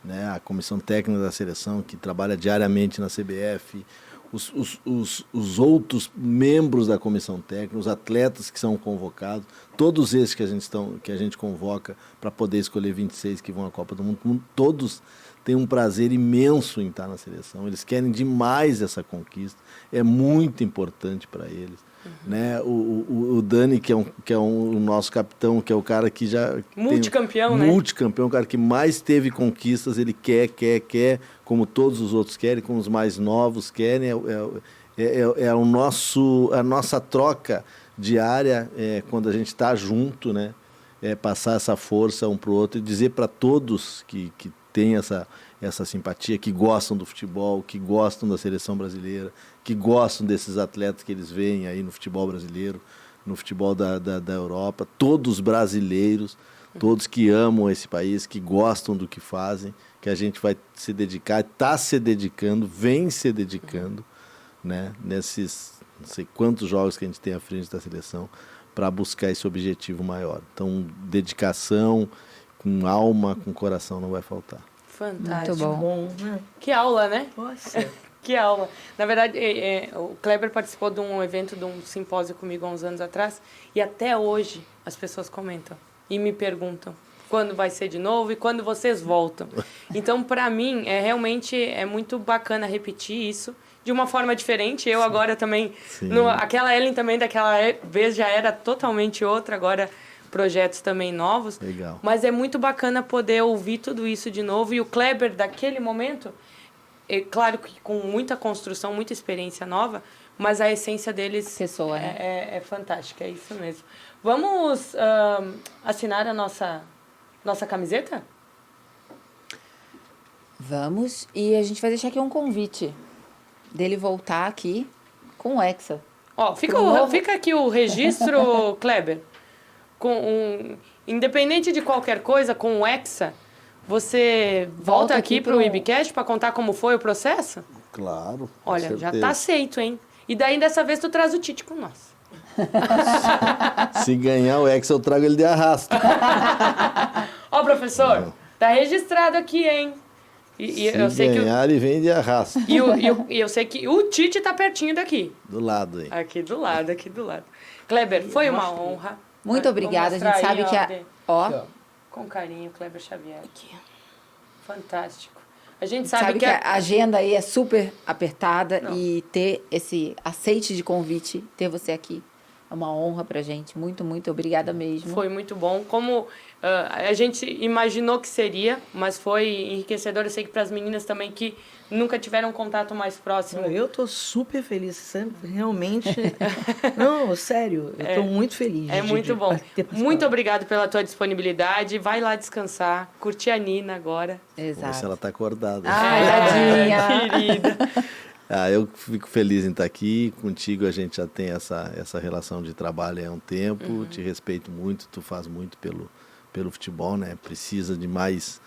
Speaker 4: né? A comissão técnica da seleção, que trabalha diariamente na CBF, os outros membros da comissão técnica, os atletas que são convocados, todos esses que a gente convoca para poder escolher 26 que vão à Copa do Mundo, todos têm um prazer imenso em estar na seleção. Eles querem demais essa conquista, é muito importante para eles. Né? O Dani, que é o nosso capitão, que é o cara que já...
Speaker 3: Multicampeão, né?
Speaker 4: Multicampeão, o cara que mais teve conquistas, ele quer, como todos os outros querem, como os mais novos querem. A nossa troca diária, quando a gente está junto, né? Passar essa força um para o outro e dizer para todos que têm essa simpatia, que gostam do futebol, que gostam da seleção brasileira, que gostam desses atletas que eles veem aí no futebol brasileiro, no futebol da Europa, todos brasileiros, todos que amam esse país, que gostam do que fazem, que a gente vai se dedicar, está se dedicando, vem se dedicando, né, nesses não sei quantos jogos que a gente tem à frente da seleção, para buscar esse objetivo maior. Então, dedicação, com alma, com coração, não vai faltar.
Speaker 3: Fantástico.
Speaker 1: Muito bom.
Speaker 3: Que aula, né?
Speaker 2: Nossa.
Speaker 3: Que aula. Na verdade, o Kleber participou de um evento, de um simpósio comigo há uns anos atrás, e até hoje as pessoas comentam e me perguntam quando vai ser de novo e quando vocês voltam. Então, para mim, realmente é muito bacana repetir isso de uma forma diferente. Eu agora também... aquela Ellen também daquela vez já era totalmente outra, agora projetos também novos.
Speaker 4: Legal.
Speaker 3: Mas é muito bacana poder ouvir tudo isso de novo. E o Kleber, daquele momento... claro que com muita construção, muita experiência nova, mas a essência deles
Speaker 1: Pessoa, né?
Speaker 3: é fantástica, é isso mesmo. Vamos assinar a nossa camiseta?
Speaker 1: Vamos. E a gente vai deixar aqui um convite dele voltar aqui com o Hexa.
Speaker 3: Ó, fica aqui o registro, Kleber. Independente de qualquer coisa, com o Hexa, você volta aqui para o Ibcast para contar como foi o processo?
Speaker 4: Claro.
Speaker 3: Olha, já tá aceito, hein? E daí, dessa vez, tu traz o Tite com nós.
Speaker 4: Se ganhar o Hexa, eu trago ele de arrasto.
Speaker 3: Ó, professor, tá registrado aqui, hein? E eu sei
Speaker 4: ganhar, ele vem de arrasto.
Speaker 3: E eu sei que o Tite tá pertinho daqui.
Speaker 4: Do lado aí.
Speaker 3: Aqui do lado. Kleber, foi uma honra.
Speaker 1: Muito obrigada. A gente sabe que ó,
Speaker 3: com carinho, Kleber Xavier. Aqui. Fantástico. A gente
Speaker 1: sabe que a agenda aí é super apertada e ter esse aceite de convite, ter você aqui, é uma honra pra gente. Muito, muito obrigada mesmo.
Speaker 3: Foi muito bom. Como a gente imaginou que seria, mas foi enriquecedor. Eu sei que para as meninas também que nunca tiveram um contato mais próximo.
Speaker 2: Eu tô super feliz, realmente. Não, sério, eu tô muito feliz.
Speaker 3: É muito bom. Muito obrigado pela tua disponibilidade. Vai lá descansar, curtir a Nina agora.
Speaker 1: Exato.
Speaker 4: Vamos ver se ela tá acordada.
Speaker 1: Tadinha.
Speaker 3: Querida.
Speaker 4: Eu fico feliz em estar aqui contigo. A gente já tem essa relação de trabalho há um tempo. Te respeito muito, tu faz muito pelo futebol, né? Precisa de mais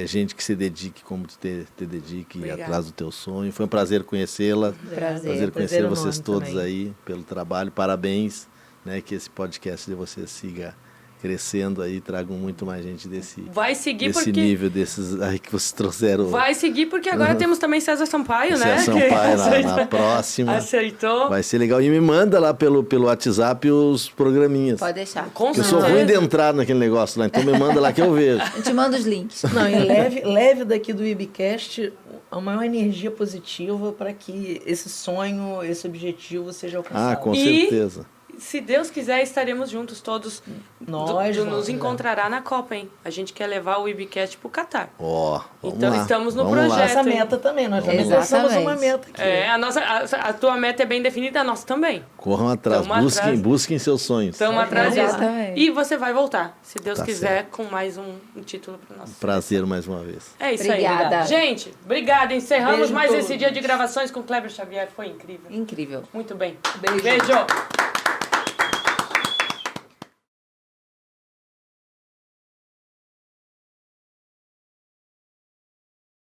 Speaker 4: gente que se dedique como tu te dedique. Obrigada. Atrás do teu sonho. Foi um prazer conhecê-la. Prazer conhecer vocês todos também. Aí pelo trabalho. Parabéns, né? Que esse podcast de vocês siga crescendo aí, tragam muito mais gente desse nível, desses aí que vocês trouxeram.
Speaker 3: Vai seguir, porque agora temos também César Sampaio, né?
Speaker 4: César Sampaio na próxima.
Speaker 3: Aceitou.
Speaker 4: Vai ser legal. E me manda lá pelo WhatsApp os programinhas.
Speaker 1: Pode deixar.
Speaker 4: Eu sou ruim de entrar naquele negócio lá, então me manda lá que eu vejo.
Speaker 1: Eu te mando os links.
Speaker 2: Não, e leve daqui do Ibcast a maior energia positiva para que esse sonho, esse objetivo seja alcançado.
Speaker 4: Com certeza.
Speaker 3: se Deus quiser, estaremos juntos todos. Nos encontrará na Copa, hein? A gente quer levar o IBCast pro Catar.
Speaker 2: Então
Speaker 3: estamos no projeto.
Speaker 2: Nossa meta também, nós também lançamos uma meta aqui.
Speaker 3: A tua meta é bem definida, a nossa também.
Speaker 4: Corram atrás, busquem seus sonhos.
Speaker 3: Estamos atrás disso. E você vai voltar, se Deus quiser, com mais um título para nós.
Speaker 4: Prazer mais uma vez.
Speaker 3: É isso
Speaker 1: Obrigada.
Speaker 3: aí. Gente, obrigada. Encerramos
Speaker 2: Beijo
Speaker 3: mais
Speaker 2: todos.
Speaker 3: esse dia de gravações com Kleber Xavier. Foi incrível.
Speaker 1: Incrível.
Speaker 3: Muito bem.
Speaker 2: Beijo.
Speaker 3: Beijo.